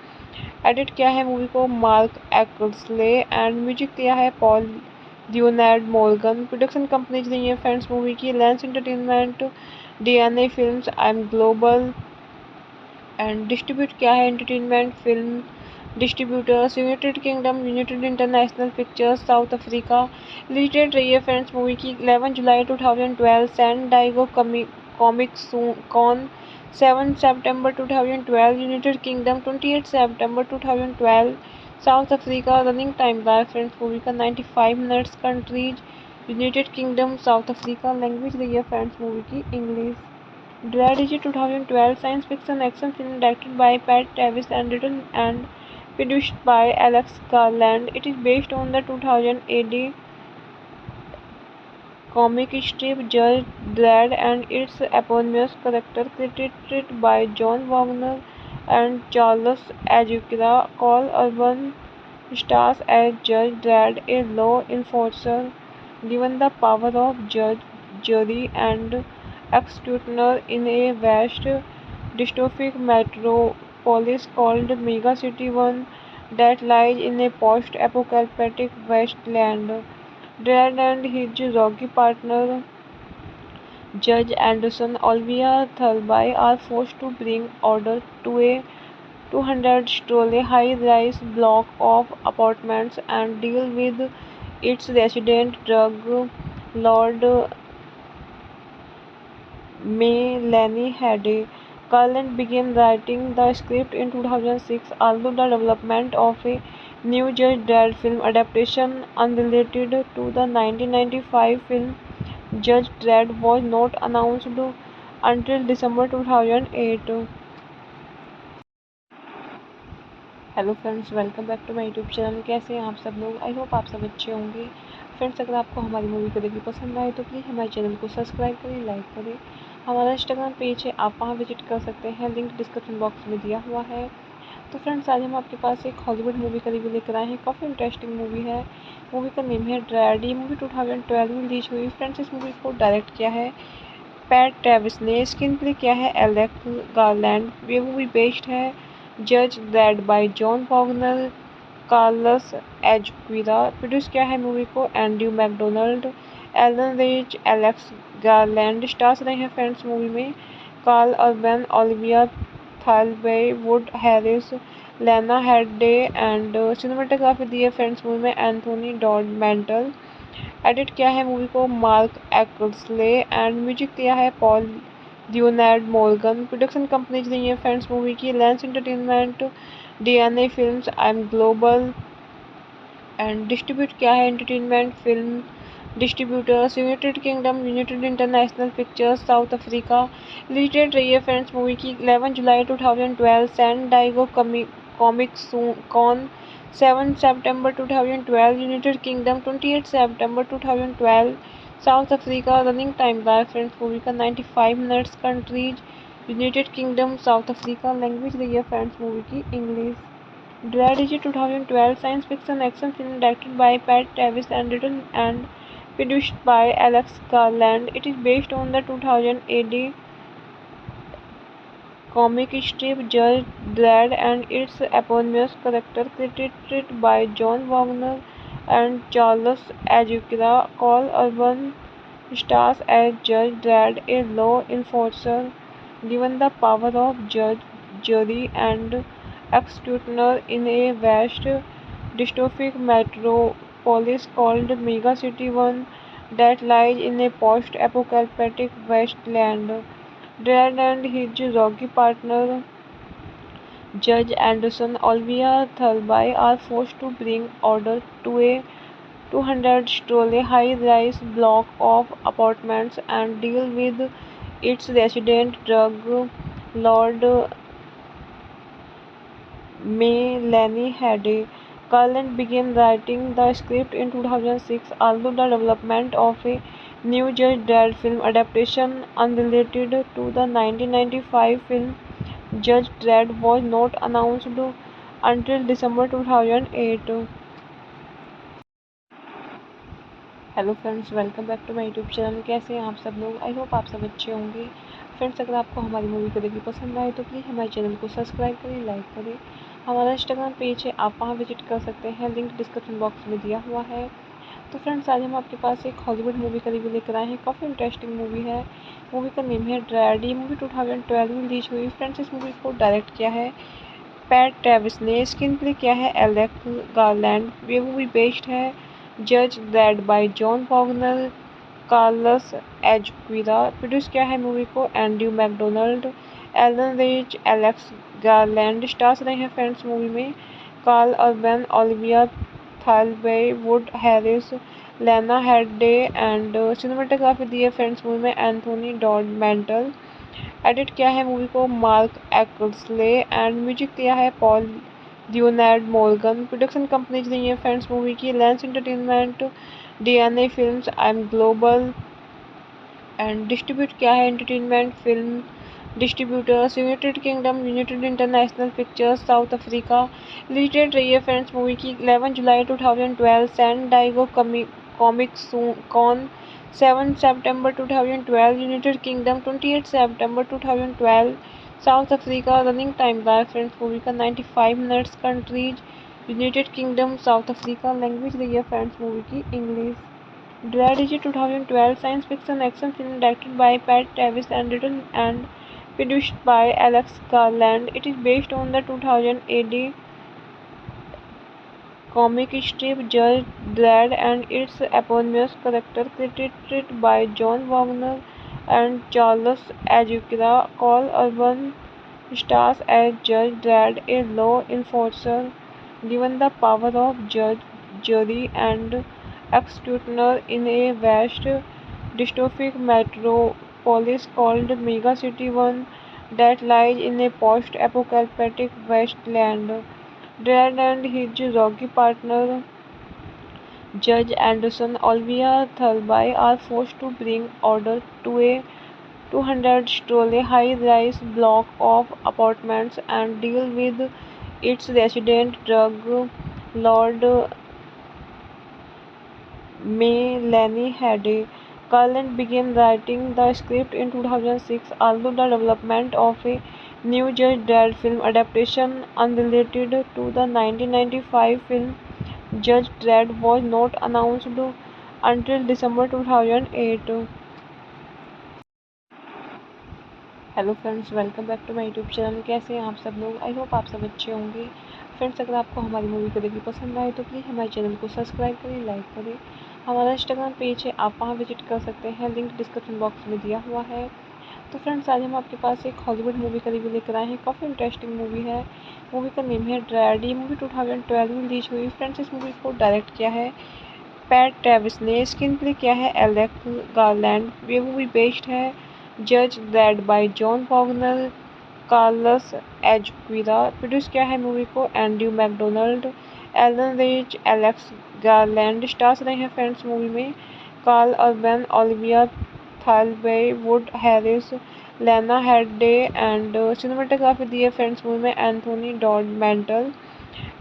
एडिट किया है मूवी को मार्क एक्सले एंड म्यूजिक दिया है Paul Leonard Morgan. Production companies रही है फ्रेंड्स मूवी की lens entertainment, DNA films, I M global and distribute किया है entertainment film distributors United Kingdom, United International Pictures, South Africa. Release date रही है friends movie की 11 जुलाई 2012, सैन डाइगो कॉमिक कॉन 7 सितंबर 2012, यूनाइटेड किंगडम 28 सितंबर 2012, South Africa. Running time रहा है फ्रेंड्स मूवी का 95 minutes. Countries United kingdom, south Africa. Language रही है फ्रेंड्स मूवी की English. Dread is a 2012 science fiction action film directed by Pat Travis and written and produced by Alex Garland. It is based on the 2000 AD comic strip Judge Dredd and its eponymous character created by John Wagner and Charles Azuquira. Carl Urban stars as Judge Dredd, a law enforcer given the power of judge, jury, and executioner in a vast dystopic metropolis called Mega City One that lies in a post-apocalyptic wasteland. Dredd and his rocky partner Judge Anderson Olivia Thirlby are forced to bring order to a 200-story high-rise block of apartments and deal with its resident drug lord Melanie Hade. Garland began writing the script in 2006, although the development of a new Judge Dredd film adaptation unrelated to the 1995 film Judge Dredd was not announced until December 2008. Hello friends, welcome back to my YouTube channel. कैसे हैं आप सब लोग? I hope आप सब अच्छे होंगे। Friends, अगर आपको हमारी मूवी को देखिए पसंद आए तो प्लीज़ हमारे चैनल को सब्सक्राइब करें, लाइक करें। हमारा इंस्टाग्राम पेज है, आप वहां विजिट कर सकते हैं, लिंक डिस्क्रिप्शन बॉक्स में दिया हुआ है। तो फ्रेंड्स, आज हम आपके पास एक हॉलीवुड मूवी का रिव्यू लेकर आए हैं। काफ़ी इंटरेस्टिंग मूवी है। मूवी का नेम है ड्रैड। ये मूवी 2012 में रिलीज हुई। फ्रेंड्स, इस मूवी को डायरेक्ट किया है पैट ट्रेविस ने। स्क्रीन प्ले किया है एलेक्स गारलैंड। ये मूवी बेस्ड है जज Dredd by John Wagner, Carlos Ezquerra. Produce किया है मूवी को Andrew Macdonald, Allon Reich, Alex Garland. Stars रहे हैं फ्रेंड्स मूवी में Karl Urban, Olivia Thirlby, Wood Harris, Lena Headey and cinematography दी है फ्रेंड्स मूवी में एंथोनी डॉड मेंटल। एडिट किया है मूवी को मार्क एक्सले एंड म्यूजिक दिया है Paul Leonard Morgan. Production companies रही है फ्रेंड्स मूवी की lens entertainment, DNA films, I M global. And distribute क्या है entertainment film distributors United Kingdom, United International Pictures, South Africa. Release date रही है friends movie की 11 जुलाई 2012, सैन डाइगो कॉमिक कॉन 7 सितंबर 2012, यूनाइटेड किंगडम 28 सितंबर 2012, South Africa. Running time रहा है फ्रेंड्स मूवी का 95 minutes. Countries United kingdom, south Africa. Language रही है फ्रेंड्स मूवी की English. Dread is a 2012 science fiction action film directed by Pat Travis and written and produced by Alex Garland. It is based on the 2000 AD comic strip Judge Dredd and its eponymous character created by John Wagner and Charles Azuquira. Cole Urban stars as Judge Dredd, a law enforcer given the power of judge, jury, and executioner in a vast dystopic metropolis called Mega City One that lies in a post-apocalyptic wasteland. Dredd and his rocky partner Judge Anderson Olivia Thirlby are forced to bring order to a 200-story high-rise block of apartments and deal with its resident drug lord Melanie Hade. Garland began writing the script in 2006, although the development of a new Judge Dredd film adaptation unrelated to the 1995 film Judge Dredd was not announced until December 2008. Hello friends, welcome back to my YouTube channel. कैसे हैं आप सब लोग? I hope आप सब अच्छे होंगे। Friends, अगर आपको हमारी मूवी को देखिए पसंद आए तो प्लीज़ हमारे चैनल को सब्सक्राइब करें, लाइक करें। हमारा इंस्टाग्राम पेज है, आप वहाँ विजिट कर सकते हैं, लिंक डिस्क्रिप्शन बॉक्स में दिया हुआ है। तो फ्रेंड्स, आज हम आपके पास एक हॉलीवुड मूवी का रिव्यू लेकर आए हैं। काफ़ी इंटरेस्टिंग मूवी है। मूवी का नेम है ड्रैड। ये मूवी 2012 में रिलीज हुई। फ्रेंड्स, इस मूवी को डायरेक्ट किया है पैट ट्रेविस ने। स्क्रीन प्ले किया है एलेक्स गारलैंड। ये मूवी बेस्ड है जज Dredd by John Wagner, Carlos Ezquerra. Produce किया है मूवी को Andrew Macdonald, Allon Reich, Alex Garland. Stars रहे हैं फ्रेंड्स मूवी में Karl Urban, Olivia Thirlby, Wood Harris, Lena Headey. And cinematography दी है फ्रेंड्स मूवी में एंथोनी डॉड मेंटल। एडिट किया है मूवी को मार्क एक्सले एंड म्यूजिक दिया है Paul Leonard Morgan. Production companies रही है फ्रेंड्स मूवी की lens entertainment, DNA films, I M global. And distribute किया है entertainment film distributors United Kingdom, United International Pictures, South Africa. Release date रही है friends movie की 11 जुलाई 2012, सैन डाइगो कॉमिक कॉन 7 सितंबर 2012, यूनाइटेड किंगडम 28 सितंबर 2012, South Africa. Running time रहा है फ्रेंड्स मूवी का 95 minutes. Countries United kingdom, south Africa. Language रही है फ्रेंड्स मूवी की English. Dread is a 2012 science fiction action film directed by Pat Travis and written and produced by Alex Garland. It is based on the 2000 AD comic strip Judge Dredd and its eponymous character created by John Wagner and Charles Azuquira. Cole Urban stars as Judge Dredd, a law enforcer given the power of judge, jury, and executioner in a vast dystopic metropolis called Mega City One that lies in a post-apocalyptic wasteland. Dredd and his rocky partner Judge Anderson Olivia Thirlby are forced to bring order to a 200-story high-rise block of apartments and deal with its resident drug lord Melanie Hade. Garland began writing the script in 2006, although the development of a new Judge Dredd film adaptation unrelated to the 1995 film Judge Dredd was not announced until December 2008. Hello friends, welcome back to my YouTube channel. कैसे हैं आप सब लोग? I hope आप सब अच्छे होंगे। Friends, अगर आपको हमारी मूवी को देखिए पसंद आए तो प्लीज़ हमारे चैनल को सब्सक्राइब करें, लाइक करें। हमारा इंस्टाग्राम पेज है, आप वहाँ विजिट कर सकते हैं, लिंक डिस्क्रिप्शन बॉक्स में दिया हुआ है। तो फ्रेंड्स आज हम आपके पास एक हॉलीवुड मूवी का रिव्यू लेकर आए हैं। काफ़ी इंटरेस्टिंग मूवी है। मूवी का नेम है ड्रैड। ये मूवी 2012 में रिलीज हुई। फ्रेंड्स इस मूवी को डायरेक्ट किया है पैट ट्रेविस ने। स्क्रीन प्ले किया है एलेक गारलैंड। ये मूवी बेस्ड है जज Dredd by John Wagner, Carlos Ezquerra. Produce किया है मूवी को Andrew Macdonald, Allon Reich, Alex Garland. Stars रहे हैं फ्रेंड्स मूवी में Karl Urban, Olivia Thirlby, Wood Harris, Lena Headey and cinematography दी है फ्रेंड्स मूवी में एंथोनी डॉड मेंटल।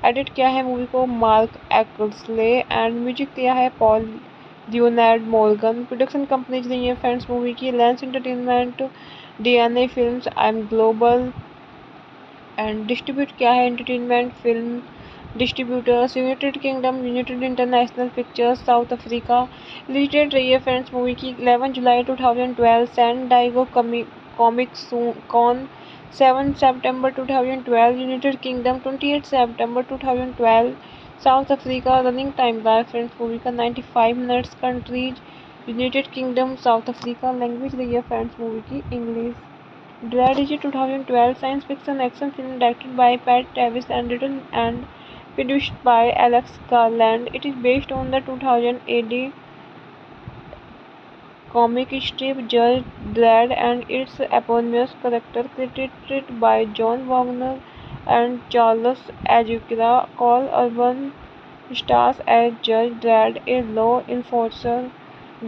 एडिट किया है मूवी को मार्क एक्सले एंड म्यूजिक दिया है Paul Leonard Morgan. Production companies रही है फ्रेंड्स मूवी की lens entertainment, DNA films, I M global and distribute किया है entertainment film distributors United Kingdom, United International Pictures, South Africa. Release date रही है friends movie की 11 जुलाई 2012, सैन डाइगो कॉमिक कॉन 7 सितंबर 2012, यूनाइटेड किंगडम 28 सितंबर 2012, South Africa. Running time रहा है फ्रेंड्स मूवी का 95 minutes. Countries United kingdom, south Africa. Language रही है फ्रेंड्स मूवी की English. Dread is a 2012 science fiction action film directed by Pat Travis and written and produced by Alex Garland. It is based on the 2000 AD comic strip Judge Dredd and its eponymous character created by John Wagner and Charles Azuquira. Cole Urban stars as Judge Dredd, a law enforcer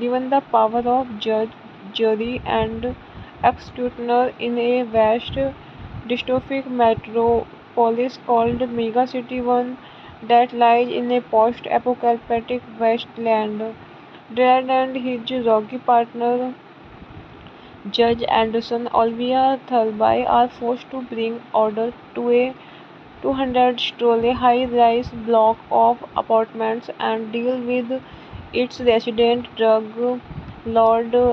given the power of judge, jury, and executioner in a vast dystopic metropolis called Mega City One that lies in a post-apocalyptic wasteland. Dredd and his rocky partner Judge Anderson Olivia Thirlby are forced to bring order to a 200-story high-rise block of apartments and deal with its resident drug lord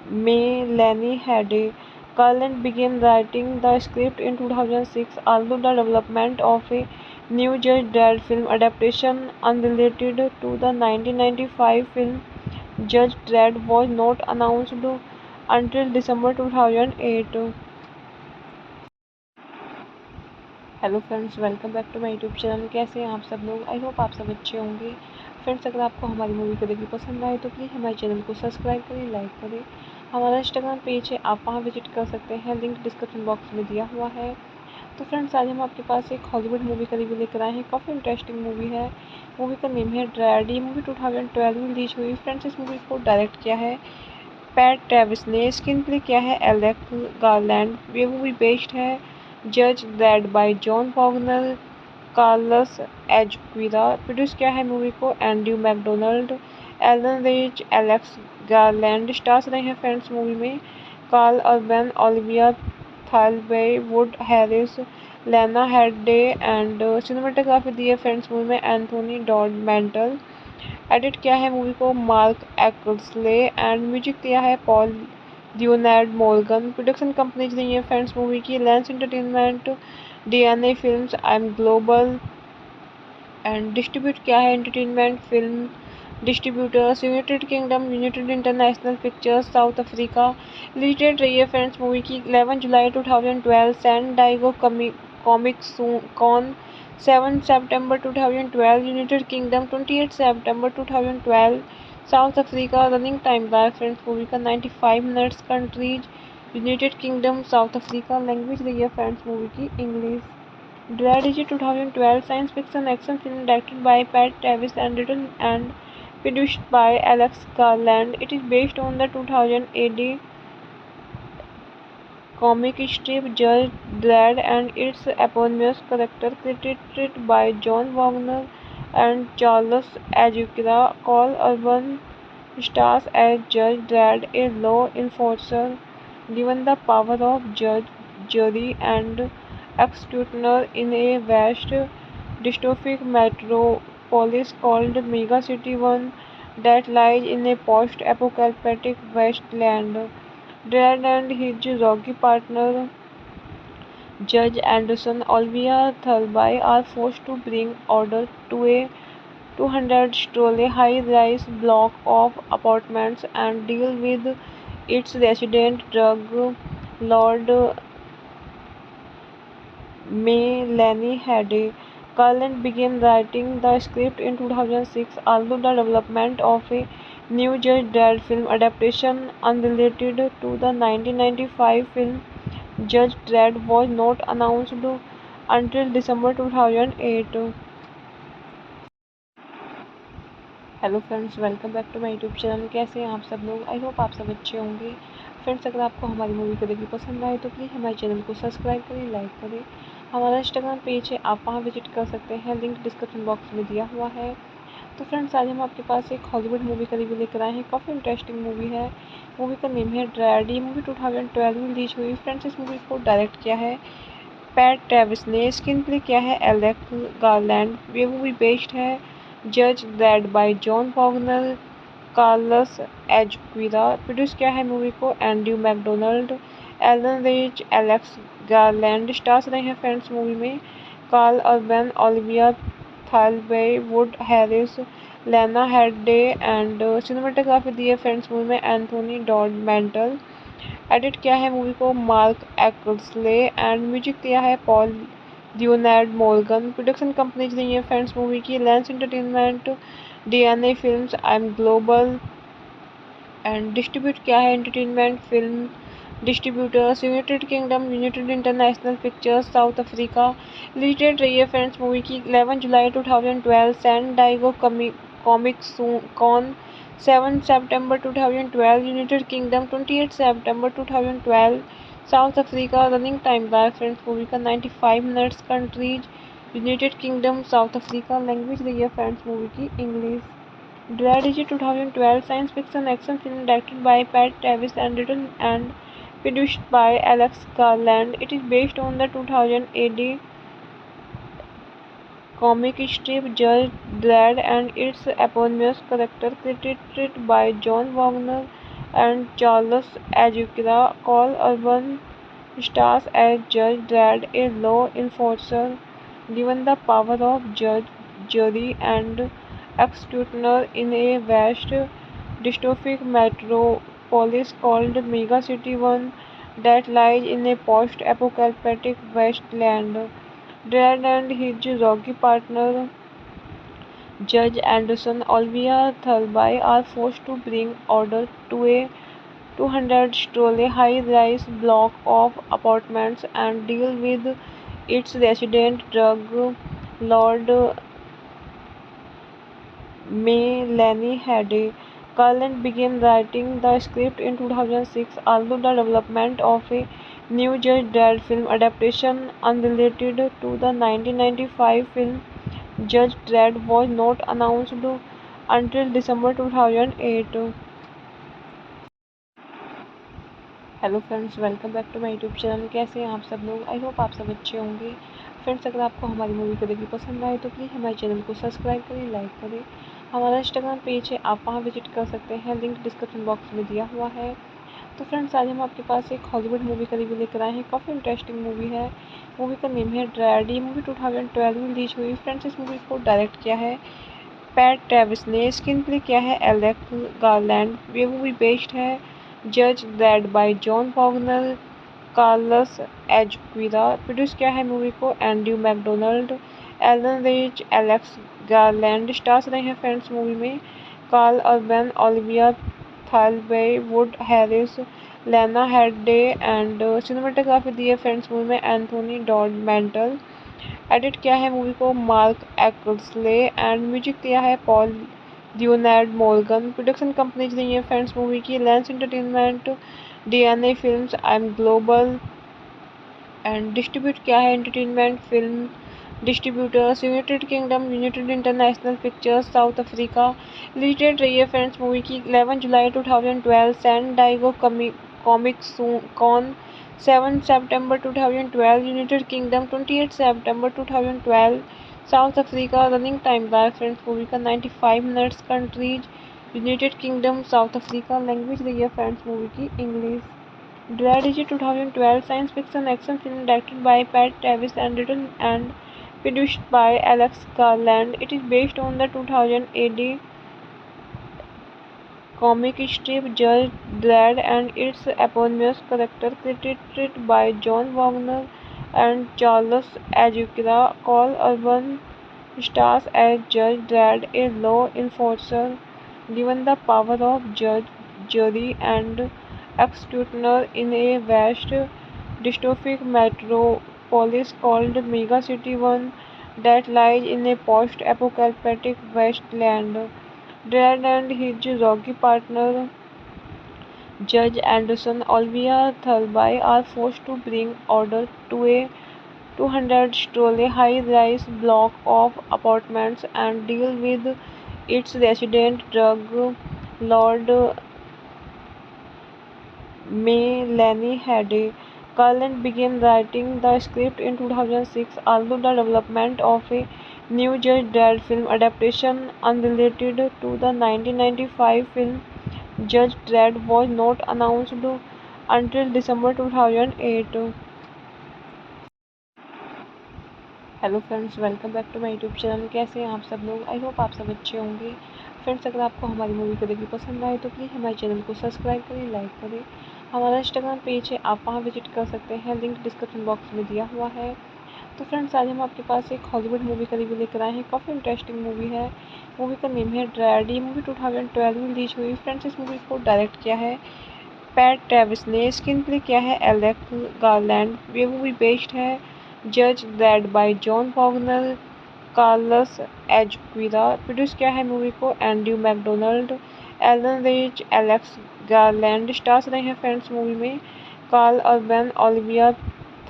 Melanie Hede. Garland began writing the script in 2006, although the development of a new Judge Dredd film adaptation unrelated to the 1995 film Judge Dredd was not announced until December 2008. Hello friends, welcome back to my YouTube channel. कैसे हैं आप सब लोग? I hope आप सब अच्छे होंगे। Friends अगर आपको हमारी मूवी का रिव्यू पसंद आए तो प्लीज़ हमारे चैनल को सब्सक्राइब करें, लाइक करें। हमारा इंस्टाग्राम पेज है, आप वहां विजिट कर सकते हैं, लिंक डिस्क्रिप्शन बॉक्स में दिया हुआ है। तो फ्रेंड्स आज हम आपके पास एक हॉलीवुड मूवी का रिव्यू लेकर आए हैं। काफ़ी इंटरेस्टिंग मूवी है। मूवी का नेम है ड्रैड। ये मूवी 2012 में रिलीज हुई। फ्रेंड्स इस मूवी को डायरेक्ट किया है पैट ट्रेविस ने। स्क्रीन प्ले किया है एलेक गारलैंड। ये मूवी बेस्ड है जज Dredd by John Wagner, Carlos Ezquerra. Produce किया है मूवी को Andrew Macdonald, Allon Reich, Alex Garland. Stars रहे हैं फ्रेंड्स मूवी में Karl Urban, Olivia Thirlby, Wood Harris, Lena Headey and cinematography दी है फ्रेंड्स मूवी में एंथोनी डॉड मेंटल। एडिट किया है मूवी को मार्क एक्सले एंड म्यूजिक दिया है Paul Leonard Morgan. Production companies रही है फ्रेंड्स मूवी की lens entertainment, DNA films, I M global and distribute किया है entertainment film distributors United Kingdom, United International Pictures, South Africa. Release date रही है friends movie की 11 जुलाई 2012, सैन डाइगो कॉमिक कॉन 7 सितंबर 2012, यूनाइटेड किंगडम 28 सितंबर 2012, South Africa. Running time रहा है फ्रेंड्स मूवी का 95 minutes. Countries United kingdom, south Africa. Language रही है फ्रेंड्स मूवी की English. Dread is a 2012 science fiction action film directed by Pat Travis and written and produced by Alex Garland. It is based on the 2000 AD comic strip Judge Dredd and its eponymous character created by John Wagner and Charles Azuquira. Cole Urban stars as Judge Dredd, a law enforcer given the power of judge, jury, and executioner in a vast dystopic metropolis called Mega City One that lies in a post-apocalyptic wasteland. Dredd and his rocky partner Judge Anderson Olivia Thirlby are forced to bring order to a 200-story high-rise block of apartments and deal with its resident drug lord Melanie Hede. Carlin began writing the script in 2006, although the development of a new Judge Dredd film adaptation unrelated to the 1995 film Judge Dredd was not announced until December 2008. Hello friends, welcome back to my YouTube channel. कैसे हैं आप सब लोग? I hope आप सब अच्छे होंगे। Friends, अगर आपको हमारी मूवी कभी भी पसंद आए तो प्लीज़ हमारे चैनल को सब्सक्राइब करें, लाइक करें। हमारा इंस्टाग्राम पेज है, आप वहां विजिट कर सकते हैं, लिंक डिस्क्रिप्शन बॉक्स में दिया हुआ है। तो फ्रेंड्स, आज हम आपके पास एक हॉलीवुड मूवी का रिव्यू लेकर आए हैं। काफ़ी इंटरेस्टिंग मूवी है। मूवी का नेम है ड्रैड। ये मूवी 2012 में रिलीज हुई। फ्रेंड्स, इस मूवी को डायरेक्ट किया है पैट ट्रेविस ने। स्क्रीन प्ले किया है एलेक्स गारलैंड। ये मूवी बेस्ड है जज Dredd by John Wagner, Carlos Ezquerra. Produce किया है मूवी को Andrew Macdonald, Allon Reich, Alex Garland. Stars रहे हैं फ्रेंड्स मूवी में Karl Urban, Olivia Thirlby, Wood Harris, Lena Headey and cinematography दी है फ्रेंड्स मूवी में एंथोनी डॉड मेंटल। एडिट किया है मूवी को मार्क एक्सले एंड म्यूजिक दिया है Paul Leonard Morgan. Production companies रही है फ्रेंड्स मूवी की lens entertainment, DNA films, I M global and distribute किया है entertainment film distributors United Kingdom, United International Pictures, South Africa. Release date रही है friends movie की 11 जुलाई 2012, सैन डाइगो कॉमिक कॉन 7 सितंबर 2012, यूनाइटेड किंगडम 28 सितंबर 2012, South Africa. Running time रहा है फ्रेंड्स मूवी का 95 minutes. Countries United kingdom, south Africa. Language रही है फ्रेंड्स मूवी की English. Dread is a 2012 science fiction action film directed by Pat Travis and written and produced by Alex Garland. It is based on the 2000 AD comic strip Judge Dredd and its eponymous character created by John Wagner and Charles Azuquira. Cole Urban stars as Judge Dredd, a law enforcer given the power of judge, jury, and executioner in a vast dystopic metropolis called Mega City One that lies in a post-apocalyptic wasteland. Dredd and his rocky partner Judge Anderson Olivia Thirlby are forced to bring order to a 200-story high-rise block of apartments and deal with its resident drug lord Melanie Hede. Carlin began writing the script in 2006, although the development of a new Judge Dredd film adaptation unrelated to the 1995 film Judge Dredd was not announced until December 2008. Hello friends, welcome back to my YouTube channel. कैसे हैं आप सब लोग? I hope आप सब अच्छे होंगे। Friends, अगर आपको हमारी मूवी कभी भी पसंद आए तो प्लीज़ हमारे चैनल को सब्सक्राइब करें, लाइक करें। हमारा इंस्टाग्राम पेज है, आप वहां विजिट कर सकते हैं, लिंक डिस्क्रिप्शन बॉक्स में दिया हुआ है। तो फ्रेंड्स, आज हम आपके पास एक हॉलीवुड मूवी का रिव्यू लेकर आए हैं। काफ़ी इंटरेस्टिंग मूवी है। मूवी का नेम है ड्रैड। ये मूवी 2012 में रिलीज हुई। फ्रेंड्स, इस मूवी को डायरेक्ट किया है पैट ट्रेविस ने। स्क्रीन प्ले किया है एलेक्स गारलैंड। ये मूवी बेस्ड है जज Dredd by John Wagner, Carlos Ezquerra. Produce किया है मूवी को Andrew Macdonald, Allon Reich, Alex Garland. Stars रहे हैं फ्रेंड्स मूवी में Karl Urban, Olivia Thirlby, Wood Harris, Lena Headey and cinematography दी है फ्रेंड्स मूवी में एंथोनी डॉड मेंटल। एडिट किया है मूवी को मार्क एक्सले एंड म्यूजिक दिया है Paul Leonard Morgan. Production companies रही है फ्रेंड्स मूवी की lens entertainment, DNA films, I M global and distribute किया है entertainment film distributors United Kingdom, United International Pictures, South Africa. Release date रही है friends movie की 11 जुलाई 2012, सैन डाइगो कॉमिक कॉन 7 सितंबर 2012, यूनाइटेड किंगडम 28 सितंबर 2012, South Africa. Running time रहा है फ्रेंड्स मूवी का 95 minutes. Countries United kingdom, south Africa. Language रही है फ्रेंड्स मूवी की English. Dread is a 2012 science fiction action film directed by Pat Travis and written and produced by Alex Garland. It is based on the 2000 AD comic strip Judge Dredd and its eponymous character created by John Wagner and Charles Azuquira. Call Urban stars as Judge Dredd, a law enforcer given the power of judge, jury, and executioner in a vast dystopic metropolis called Mega City 1 that lies in a post-apocalyptic wasteland. Dredd and his rocky partner Judge Anderson Olivia Thirlby are forced to bring order to a 200-story high-rise block of apartments and deal with its resident drug lord Melanie Hade. Carlin began writing the script in 2006, although the development of a new Judge Dredd film adaptation unrelated to the 1995 film Judge Dredd was not announced until December 2008. Hello friends, welcome back to my YouTube channel. कैसे हैं आप सब लोग? I hope आप सब अच्छे होंगे। Friends, अगर आपको हमारी मूवी को देखनी पसंद आए तो प्लीज़ हमारे चैनल को सब्सक्राइब करें, लाइक करें। हमारा इंस्टाग्राम पेज है, आप वहां विजिट कर सकते हैं, लिंक डिस्क्रिप्शन बॉक्स में दिया हुआ है। तो फ्रेंड्स, आज हम आपके पास एक हॉलीवुड मूवी का रिव्यू लेकर आए हैं। काफ़ी इंटरेस्टिंग मूवी है। मूवी का नेम है ड्रैड। ये मूवी 2012 में रिलीज हुई। फ्रेंड्स, इस मूवी को डायरेक्ट किया है पैट ट्रेविस ने। स्क्रीन प्ले किया है एलेक्स गारलैंड। ये मूवी बेस्ड है जज Dredd by John Wagner, Carlos Ezquerra. Produce किया है मूवी को Andrew Macdonald, Allon Reich, Alex Garland. Stars रहे हैं फ्रेंड्स मूवी में Karl Urban, Olivia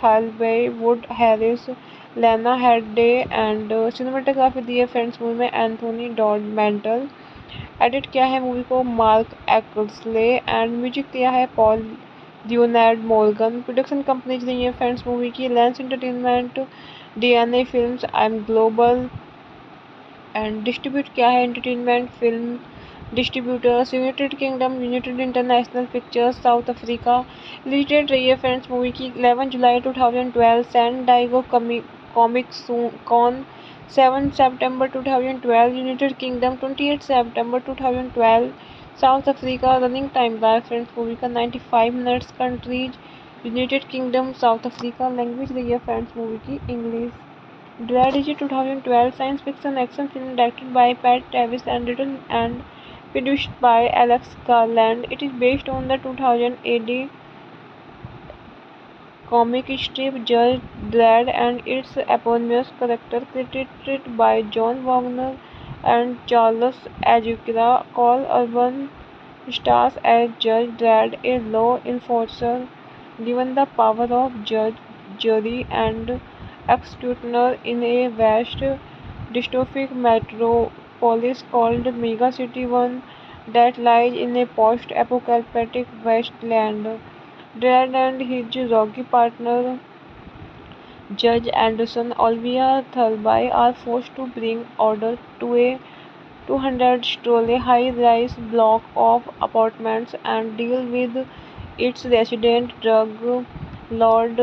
Thirlby, Wood Harris, Lena Headey and cinematography दी है फ्रेंड्स मूवी में एंथोनी डॉड मेंटल। एडिट किया है मूवी को मार्क एक्सले एंड म्यूजिक दिया है Paul Leonard Morgan. Production companies रही है फ्रेंड्स मूवी की lens entertainment, DNA films, I M global and distribute किया है entertainment film distributors United Kingdom, United International Pictures, South Africa. Release date रही है friends movie की 11 जुलाई 2012, सैन डाइगो कॉमिक कॉन 7 सितंबर 2012, यूनाइटेड किंगडम 28 सितंबर 2012, South Africa. Running time रहा है फ्रेंड्स मूवी का 95 minutes. Countries United kingdom, south Africa. Language रही है फ्रेंड्स मूवी की English. Dread is a 2012 science fiction action film directed by Pat Travis and written and produced by Alex Garland. It is based on the 2000 AD comic strip Judge Dredd and its eponymous character created by John Wagner and Charles Azuquira. Call Urban stars as Judge Dredd, a law enforcer given the power of judge, jury, and executioner in a vast dystopic metropolis called Mega City 1 that lies in a post-apocalyptic wasteland. Dredd and his rocky partner Judge Anderson Olivia Thirlby are forced to bring order to a 200-story high-rise block of apartments and deal with its resident drug lord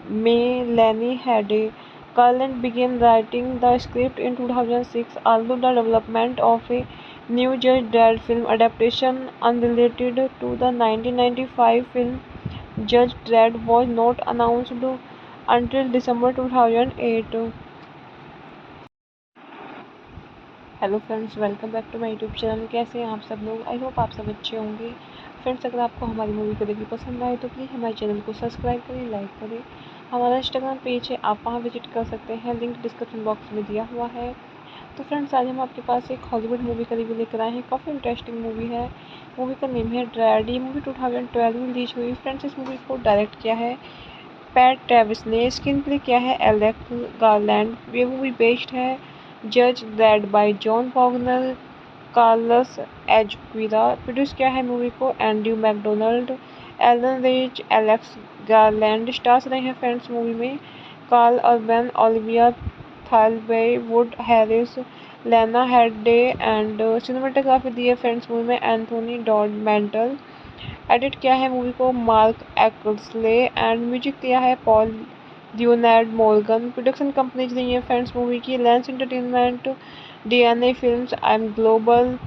Melanie Hade. Carlin began writing the script in 2006, although the development of a new Judge Dredd film adaptation unrelated to the 1995 film Judge Dredd was not announced until December 2008. Hello friends, welcome back to my YouTube channel. कैसे हैं आप सब लोग? I hope आप सब अच्छे होंगे। Friends, अगर आपको हमारी मूवी को देखनी पसंद आए तो प्लीज़ हमारे चैनल को सब्सक्राइब करें, लाइक करें। हमारा इंस्टाग्राम पेज है, आप वहां विजिट कर सकते हैं, लिंक डिस्क्रिप्शन बॉक्स में दिया हुआ है। तो फ्रेंड्स, आज हम आपके पास एक हॉलीवुड मूवी का रिव्यू लेकर आए हैं। काफ़ी इंटरेस्टिंग मूवी है। मूवी का नेम है ड्रैड। ये मूवी 2012 में रिलीज हुई। फ्रेंड्स, इस मूवी को डायरेक्ट किया है पैट ट्रेविस ने। स्क्रीन प्ले किया है एलेक्स गारलैंड। ये मूवी बेस्ड है जज Dredd by John Wagner, Carlos Ezquerra. Produce किया है मूवी को Andrew Macdonald, Allon Reich, Alex Garland. Stars रहे हैं फ्रेंड्स मूवी में Karl Urban, Olivia Thirlby, Wood Harris, Lena Headey and cinematography दी है फ्रेंड्स मूवी में एंथोनी डॉड मेंटल। एडिट किया है मूवी को मार्क एक्सले एंड म्यूजिक दिया है Paul Leonard Morgan. Production companies रही है फ्रेंड्स मूवी की lens Entertainment, DNA Films, I M global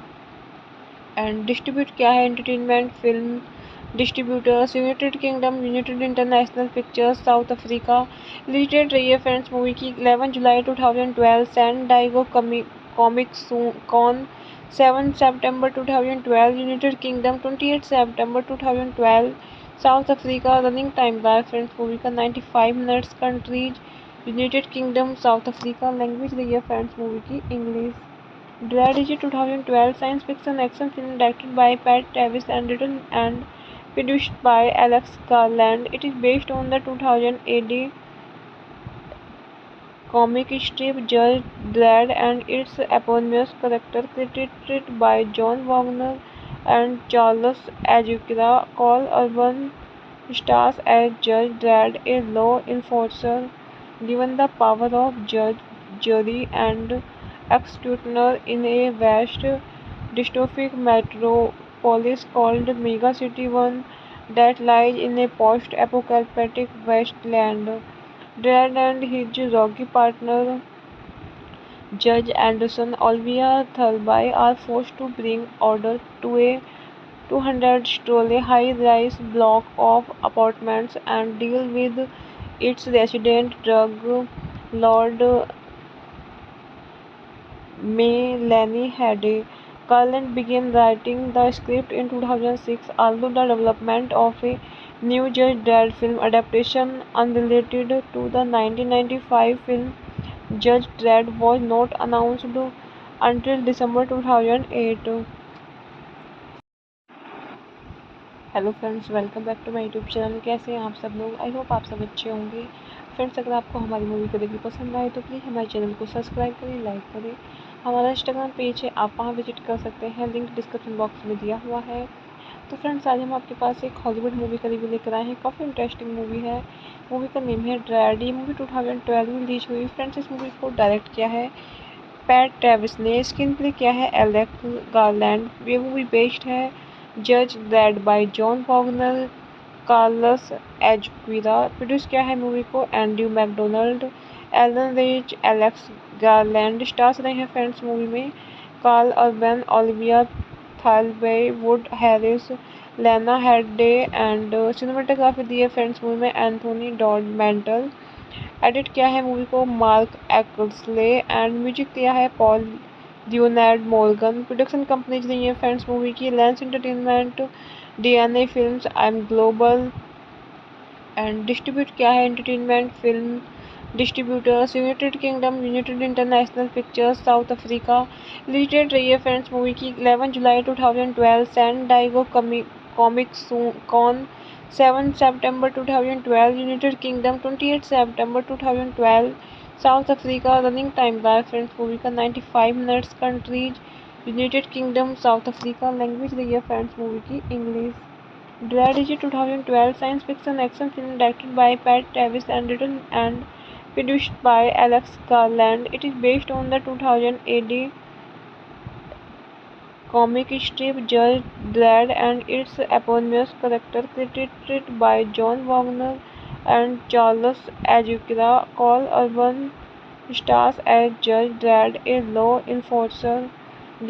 and distribute किया है entertainment film distributors United Kingdom, United International Pictures, South Africa. Release date रही है friends movie की 11 जुलाई 2012, सैन डाइगो कॉमिक कॉन 7 सितंबर 2012, यूनाइटेड किंगडम 28 सितंबर 2012, South Africa. Running time रहा है फ्रेंड्स मूवी का 95 minutes. Countries United kingdom, south Africa. Language रही है फ्रेंड्स मूवी की English. Dread is a 2012 science fiction action film directed by Pat Travis and written and produced by Alex Garland. It is based on the 2000 AD comic strip Judge Dredd and its eponymous character created by John Wagner and Charles Azuquira. Cole Urban stars as Judge Dredd, a law enforcer given the power of judge, jury, and executioner in a vast dystopic metropolis called Mega City One that lies in a post-apocalyptic wasteland. Dredd and his rocky partner Judge Anderson Olivia Thirlby are forced to bring order to a 200-story high-rise block of apartments and deal with its resident drug lord Melanie Hade. Garland began writing the script in 2006, although the development of a new Judge Dredd film adaptation unrelated to the 1995 film Judge Dredd was not announced until December 2008. Hello friends, welcome back to my YouTube channel. कैसे हैं आप सब लोग? I hope आप सब अच्छे होंगे। Friends, अगर आपको हमारी मूवी को देखनी पसंद आए तो प्लीज़ हमारे चैनल को सब्सक्राइब करें, लाइक करें। हमारा इंस्टाग्राम पेज है, आप वहाँ विजिट कर सकते हैं, लिंक डिस्क्रिप्शन बॉक्स में दिया हुआ है। तो फ्रेंड्स, आज हम आपके पास एक हॉलीवुड मूवी का रिव्यू लेकर आए हैं। काफ़ी इंटरेस्टिंग मूवी है। मूवी का नेम है ड्रैड। ये मूवी 2012 में रिलीज हुई। फ्रेंड्स, इस मूवी को डायरेक्ट किया है पैट ट्रेविस ने, स्क्रीन प्ले किया है एलेक्स गारलैंड। ये मूवी बेस्ड है जज Dredd by John Wagner, Carlos Ezquerra. Produce किया है मूवी को Andrew Macdonald, Allon Reich, Alex Garland. Stars रहे हैं फ्रेंड्स मूवी में Karl Urban, Olivia Thirlby, Wood Harris, Lena Headey and cinematography दी है फ्रेंड्स मूवी में एंथोनी डॉड मेंटल। एडिट किया है मूवी को मार्क एक्सले एंड म्यूजिक दिया है Paul Leonard Morgan. Production companies रही है फ्रेंड्स मूवी की lens entertainment, DNA films, I M global and distribute किया है entertainment film distributors United Kingdom, United International Pictures, South Africa. Release date रही है friends movie की 11 जुलाई 2012, सैन डाइगो कॉमिक कॉन 7 सितंबर 2012, यूनाइटेड किंगडम 28 सितंबर 2012, South Africa. Running time रहा है फ्रेंड्स मूवी का 95 minutes. Countries United kingdom, south Africa. Language रही है फ्रेंड्स मूवी की English. Dread is a 2012 science fiction action film directed by Pat Travis and written and produced by Alex Garland. It is based on the 2000 AD comic strip Judge Dredd and its eponymous character created by John Wagner and Charles Azuquira. Cole Urban stars as Judge Dredd, a law enforcer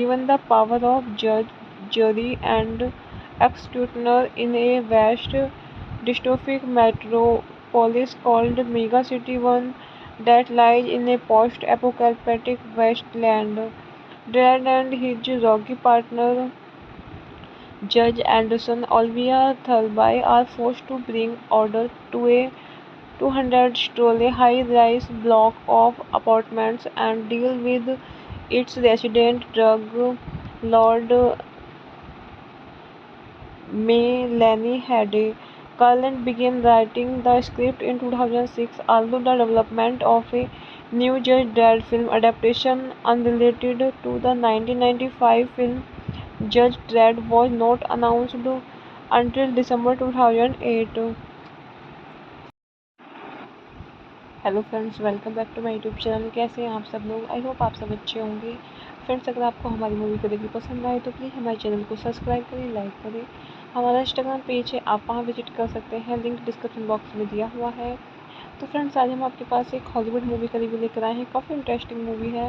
given the power of judge, jury, and executioner in a vast dystopic metropolis called Mega City One that lies in a post-apocalyptic wasteland. Dredd and his rocky partner Judge Anderson Olivia Thirlby are forced to bring order to a 200-story high-rise block of apartments and deal with its resident drug lord Melanie Hade. Garland began writing the script in 2006, although the development of a new Judge Dredd film adaptation unrelated to the 1995 film Judge Dredd was not announced until December 2008. Hello friends, welcome back to my YouTube channel. कैसे हैं आप सब लोग? I hope आप सब अच्छे होंगे। Friends, अगर आपको हमारी मूवी को देखनी पसंद आए तो प्लीज़ हमारे चैनल को सब्सक्राइब करें, लाइक करें। हमारा इंस्टाग्राम पेज है, आप वहाँ विजिट कर सकते हैं, लिंक डिस्क्रिप्शन बॉक्स में दिया हुआ है। तो फ्रेंड्स आज हम आपके पास एक हॉलीवुड मूवी का रिव्यू लेकर आए हैं। काफ़ी इंटरेस्टिंग मूवी है।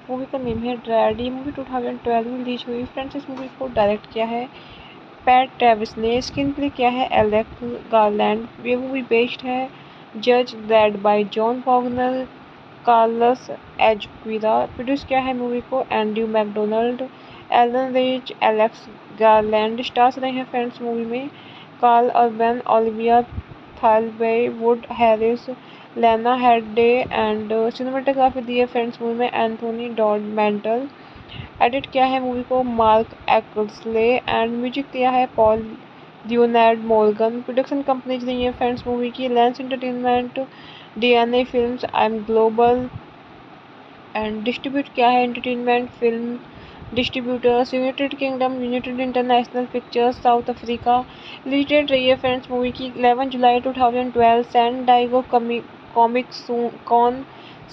मूवी का नेम है ड्रैड। ये मूवी 2012 में रिलीज हुई। फ्रेंड्स इस मूवी को डायरेक्ट किया है पैट ट्रेविस ने। स्क्रीन प्ले किया है एलेक्स गारलैंड। ये मूवी बेस्ड है जज Dredd by John Wagner, Carlos Ezquerra. Produce किया है मूवी को Andrew Macdonald, Allon Reich, Alex Garland. Stars रहे हैं फ्रेंड्स मूवी में Karl Urban, Olivia Thirlby, Wood Harris, Lena Headey and cinematography दी है फ्रेंड्स मूवी में एंथोनी डॉड मेंटल। एडिट किया है मूवी को मार्क एक्सले एंड म्यूजिक दिया है Paul Leonard Morgan. Production companies रही है फ्रेंड्स मूवी की lens entertainment, DNA films, I M global and distribute किया है entertainment film distributors United Kingdom, United International Pictures, South Africa. Release date रही है friends movie की 11 जुलाई 2012, सैन डाइगो कॉमिक कॉन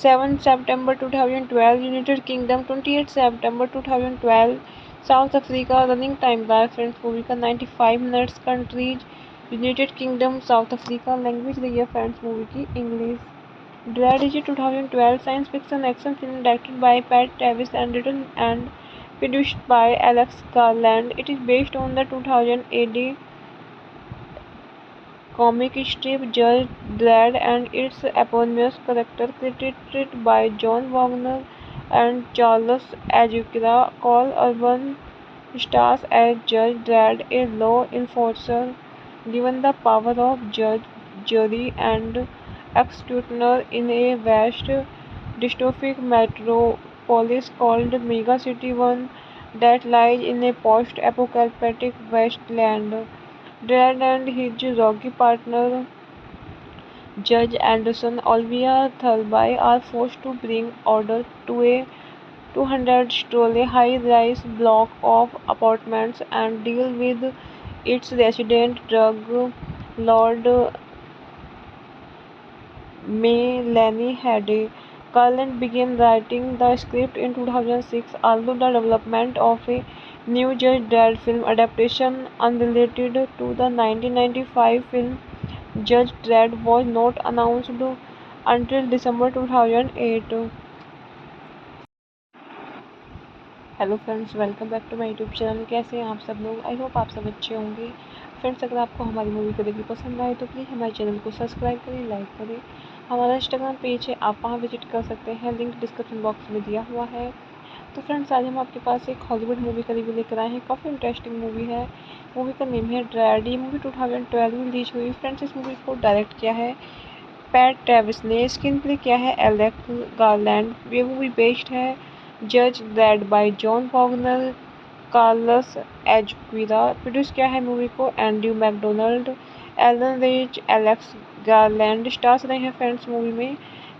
7 सितंबर 2012, यूनाइटेड किंगडम 28 सितंबर 2012, South Africa. Running time रहा है फ्रेंड्स मूवी का 95 minutes. Countries United kingdom, south Africa. Language रही है फ्रेंड्स मूवी की English. Dread is a 2012 science fiction action film directed by Pat Travis and written and produced by Alex Garland. It is based on the 2000 AD comic strip Judge Dredd and its eponymous character created by John Wagner and Charles Azuquira. Cole Urban stars as Judge Dredd, a law enforcer given the power of judge, jury, and executioner in a vast dystopic metropolis called Mega City One that lies in a post-apocalyptic wasteland. Dredd and his rocky partner Judge Anderson Olivia Thirlby are forced to bring order to a 200-story high-rise block of apartments and deal with its resident drug lord Melanie Hede. Garland began writing the script in 2006, although the development of a new Judge Dredd film adaptation unrelated to the 1995 film Judge Dredd was not announced until December 2008. Hello friends, welcome back to my YouTube channel. कैसे हैं आप सब लोग? I hope आप सब अच्छे होंगे। Friends अगर आपको हमारी मूवी का रिव्यू पसंद आए तो प्लीज़ हमारे चैनल को सब्सक्राइब करें, लाइक करें। हमारा इंस्टाग्राम पेज है, आप वहां विजिट कर सकते हैं, लिंक डिस्क्रिप्शन बॉक्स में दिया हुआ है। तो फ्रेंड्स आज हम आपके पास एक हॉलीवुड मूवी का रिव्यू लेकर आए हैं। काफ़ी इंटरेस्टिंग मूवी है। मूवी का नेम है ड्रैड। ये मूवी 2012 में रिलीज हुई। फ्रेंड्स इस मूवी को डायरेक्ट किया है पैट ट्रेविस ने। स्क्रीन प्ले किया है एलेक्स गारलैंड। ये मूवी बेस्ड है जज Dredd by John Wagner, Carlos Ezquerra. Produce किया है मूवी को Andrew Macdonald, Allon Reich, Alex Garland. Stars रहे हैं फ्रेंड्स मूवी में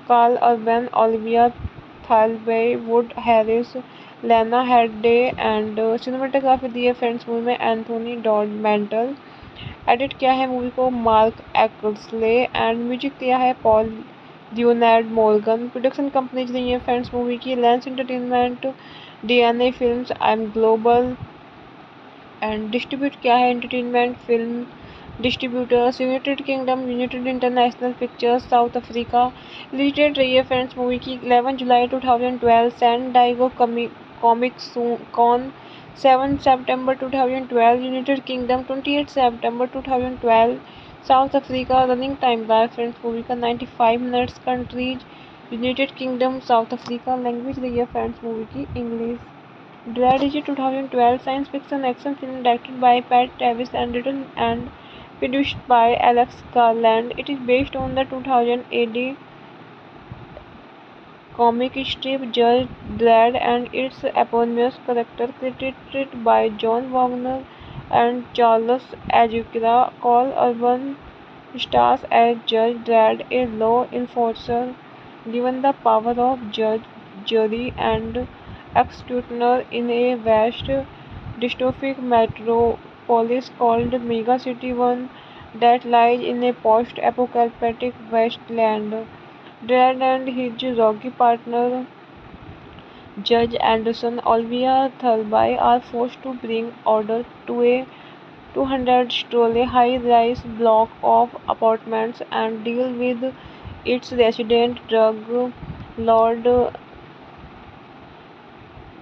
Karl Urban, Olivia Thirlby, Wood Harris, Lena Headey and cinematography दी है फ्रेंड्स मूवी में एंथोनी डॉड मेंटल। एडिट किया है मूवी को मार्क एक्सले एंड म्यूजिक दिया है Paul Leonard Morgan. Production companies रही है फ्रेंड्स मूवी की lens entertainment, DNA films, I M global and distribute किया है entertainment film distributors United Kingdom, United International Pictures, South Africa. Release date रही है friends movie की 11 जुलाई 2012, सैन डाइगो कॉमिक कॉन 7 सितंबर 2012, यूनाइटेड किंगडम 28 सितंबर 2012, South Africa. Running time रहा है फ्रेंड्स मूवी का 95 minutes. Countries United kingdom, south Africa. Language रही है फ्रेंड्स मूवी की English. Dread is a 2012 science fiction action film directed by Pat Travis and written and produced by Alex Garland. It is based on the 2000 AD comic strip Judge Dredd and its eponymous character created by John Wagner and Charles Azuquira. Cole Urban stars as Judge Dredd, a law enforcer given the power of judge, jury, and executioner in a vast dystopic metropolis called Mega City One that lies in a post-apocalyptic wasteland. Dredd and his rocky partner Judge Anderson Olivia Thirlby are forced to bring order to a 200-story high-rise block of apartments and deal with its resident drug lord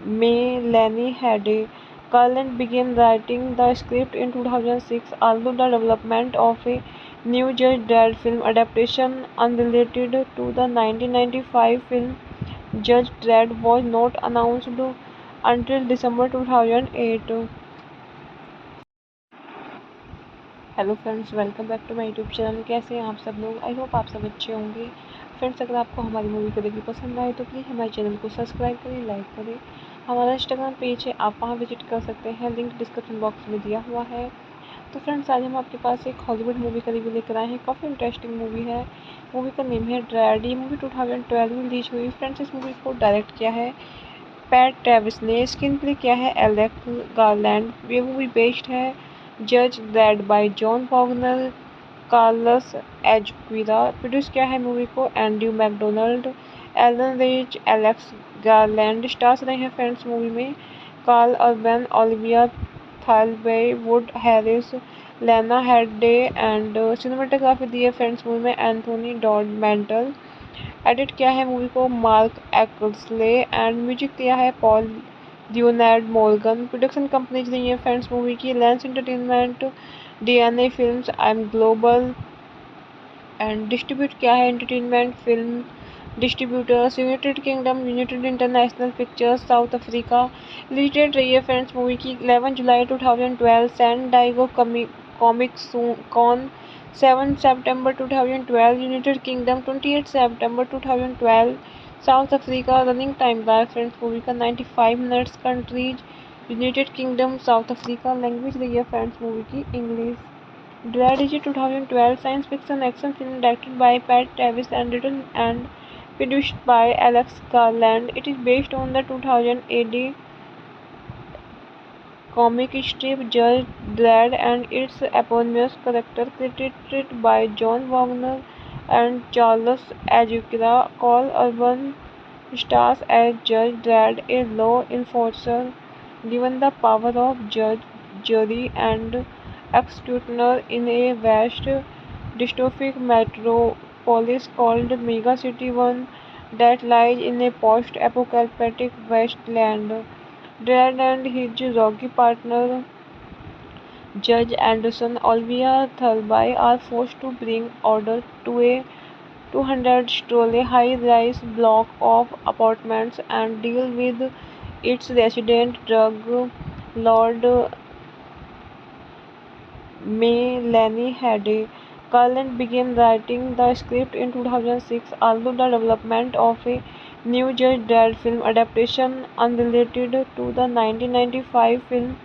Melanie Hede. Carlin began writing the script in 2006, although the development of a new Judge Dredd film adaptation unrelated to the 1995 film Judge Dredd was not announced until December 2008. Hello friends, welcome back to my YouTube channel. कैसे हैं आप सब लोग? I hope आप सब अच्छे होंगे। Friends, अगर आपको हमारी मूवी कभी भी पसंद आए तो प्लीज़ हमारे चैनल को सब्सक्राइब करें, लाइक करें। हमारा इंस्टाग्राम पेज है, आप वहां विजिट कर सकते हैं, लिंक डिस्क्रिप्शन बॉक्स में दिया हुआ है। तो फ्रेंड्स, आज हम आपके पास एक हॉलीवुड मूवी का रिव्यू लेकर आए हैं। काफ़ी इंटरेस्टिंग मूवी है। मूवी का नेम है ड्रैड। ये मूवी 2012 में रिलीज हुई। फ्रेंड्स, इस मूवी को डायरेक्ट किया है पैट ट्रेविस ने। स्क्रीन प्ले किया है एलेक्स गारलैंड। ये मूवी बेस्ड है जज Dredd by John Wagner, Carlos Ezquerra. Produce किया है मूवी को Andrew Macdonald, Allon Reich, Alex Garland. Stars रहे हैं फ्रेंड्स मूवी में Karl Urban, Olivia Thirlby, Wood Harris, Lena Headey and cinematography दी है फ्रेंड्स मूवी में एंथोनी डॉड मेंटल। एडिट किया है मूवी को मार्क एक्सले एंड म्यूजिक दिया है Paul Leonard Morgan. Production companies रही है फ्रेंड्स मूवी की lens entertainment, DNA films, I M global and distribute किया है entertainment film distributors United Kingdom, United International Pictures, South Africa. Release date रही है friends movie की 11 जुलाई 2012, सैन डाइगो कॉमिक कॉन 7 सितंबर 2012, यूनाइटेड किंगडम 28 सितंबर 2012, South Africa. Running time रहा है फ्रेंड्स मूवी का 95 minutes. Countries United kingdom, south Africa. Language रही है फ्रेंड्स मूवी की English. Dread is a 2012 science fiction action film directed by Pat Travis and written and produced by Alex Garland. It is based on the 2000 AD comic strip Judge Dredd and its eponymous character created by John Wagner and Charles Azuquira. Cole Urban stars as Judge Dredd, a law enforcer given the power of judge, jury, and executioner in a vast dystopic metropolis called Mega City One that lies in a post-apocalyptic wasteland. Dredd and his rocky partner Judge Anderson Olivia Thirlby are forced to bring order to a 200-story high-rise block of apartments and deal with its resident drug lord Melanie Hede. Carlin began writing the script in 2006, although the development of a new Judge Dredd film adaptation unrelated to the 1995 film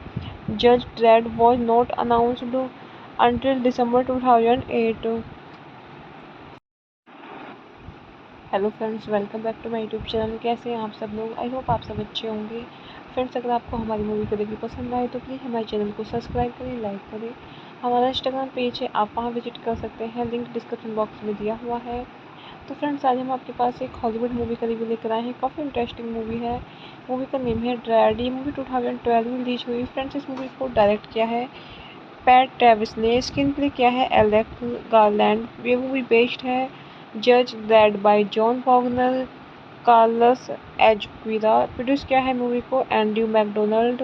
Judge Dredd was not announced until December 2008. Hello friends, welcome back to my YouTube channel. कैसे हैं आप सब लोग? I hope आप सब अच्छे होंगे। Friends, अगर आपको हमारी मूवी कभी भी पसंद आए तो प्लीज़ हमारे चैनल को सब्सक्राइब करें, लाइक करें। हमारा इंस्टाग्राम पेज है, आप वहां विजिट कर सकते हैं, लिंक डिस्क्रिप्शन बॉक्स में दिया हुआ है। तो फ्रेंड्स, आज हम आपके पास एक हॉलीवुड मूवी का रिव्यू लेकर आए हैं। काफ़ी इंटरेस्टिंग मूवी है। मूवी का नेम है ड्रैड। ये मूवी 2012 में रिलीज हुई। फ्रेंड्स, इस मूवी को डायरेक्ट किया है पैट ट्रेविस ने। स्क्रीन प्ले किया है एलेक्स गारलैंड। ये मूवी बेस्ड है जज Dredd by John Wagner, Carlos Ezquerra. Produce किया है मूवी को Andrew Macdonald,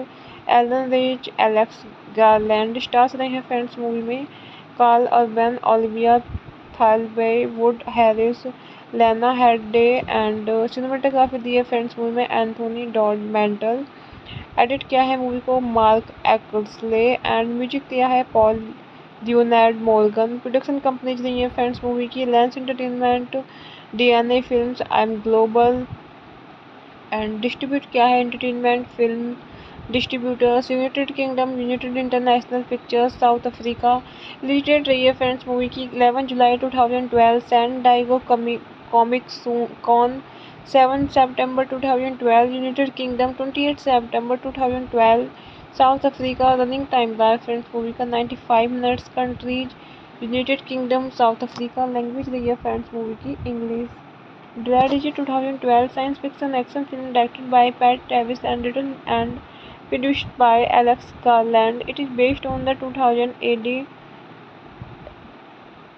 Allon Reich, Alex Garland. Stars रहे हैं फ्रेंड्स मूवी में Karl Urban, Olivia Thirlby, Wood Harris, Lena Headey and cinematography दी है फ्रेंड्स मूवी में एंथोनी डॉड मेंटल। एडिट किया है मूवी को मार्क एक्सले एंड म्यूजिक दिया है Paul Leonard Morgan. Production companies रही है फ्रेंड्स मूवी की lens entertainment, DNA films, I M global and distribute किया है entertainment film distributors United Kingdom, United International Pictures, South Africa. Release date रही है friends movie की 11 जुलाई 2012, सैन डाइगो कॉमिक कॉन 7 सितंबर 2012, यूनाइटेड किंगडम 28 सितंबर 2012, South Africa. Running time रहा है फ्रेंड्स मूवी का 95 minutes. Countries United kingdom, south Africa. Language रही है फ्रेंड्स मूवी की English. Dread is a 2012 science fiction action film directed by Pat Travis and written and produced by Alex Garland. It is based on the 2000 AD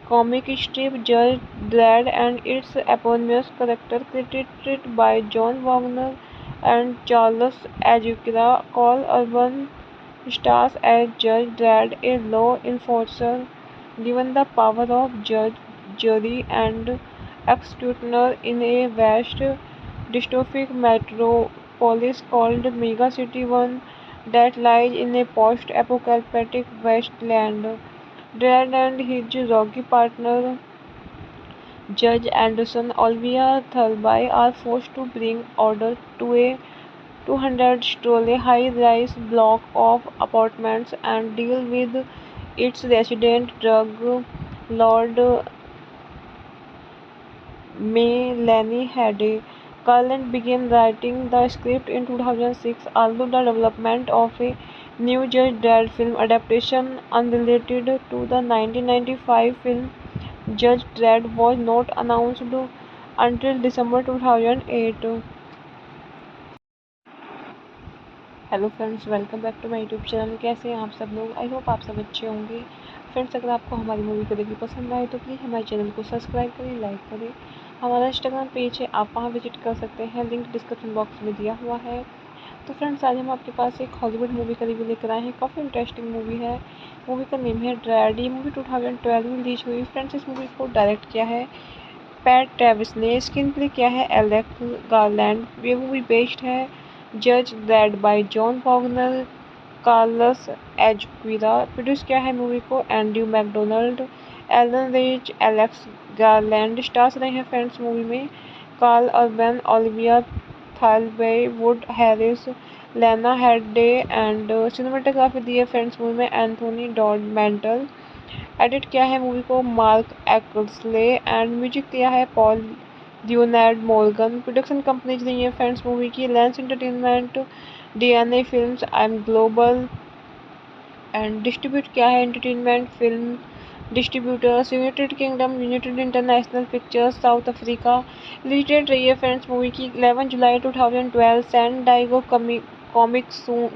comic strip Judge Dredd and its eponymous character created by John Wagner and Charles Azuquira. Call Urban stars as Judge Dredd, a law enforcer given the power of judge, jury, and executioner in a vast dystopic metropolis called Mega City One that lies in a post-apocalyptic wasteland. Dredd and his rocky partner Judge Anderson Olivia Thirlby are forced to bring order to a 200-story high-rise block of apartments and deal with its resident drug lord Melanie Hade. Carlin began writing the script in 2006, although the development of a new Judge Dredd film adaptation unrelated to the 1995 film Judge Dredd was not announced until December 2008. Hello friends, welcome back to my YouTube channel. कैसे हैं आप सब लोग? I hope आप सब अच्छे होंगे। Friends, अगर आपको हमारी मूवी कभी भी पसंद आए तो प्लीज़ हमारे चैनल को सब्सक्राइब करें, लाइक करें। हमारा इंस्टाग्राम पेज है, आप वहां विजिट कर सकते हैं, लिंक डिस्क्रिप्शन बॉक्स में दिया हुआ है। तो फ्रेंड्स, आज हम आपके पास एक हॉलीवुड मूवी का रिव्यू लेकर आए हैं। काफ़ी इंटरेस्टिंग मूवी है। मूवी का नेम है ड्रैड। ये मूवी 2012 में रिलीज हुई। फ्रेंड्स, इस मूवी को डायरेक्ट किया है पैट ट्रेविस ने। स्क्रीन प्ले किया है एलेक्स गारलैंड। ये मूवी बेस्ड है जज Dredd by John Wagner, Carlos Ezquerra. Produce किया है मूवी को Andrew Macdonald, Allon Reich, Alex Garland. Stars रहे हैं फ्रेंड्स मूवी में Karl Urban, Olivia Thirlby, Wood Harris, Lena Headey and cinematography दी है फ्रेंड्स मूवी में एंथोनी डॉड मेंटल। एडिट किया है मूवी को मार्क एक्सले एंड म्यूजिक दिया है Paul Leonard Morgan. Production companies रही है फ्रेंड्स मूवी की lens entertainment, DNA films, I M global and distribute किया है entertainment film distributors United Kingdom, United International Pictures, South Africa. Release date रही है friends movie की 11 जुलाई 2012, सैन डाइगो कॉमिक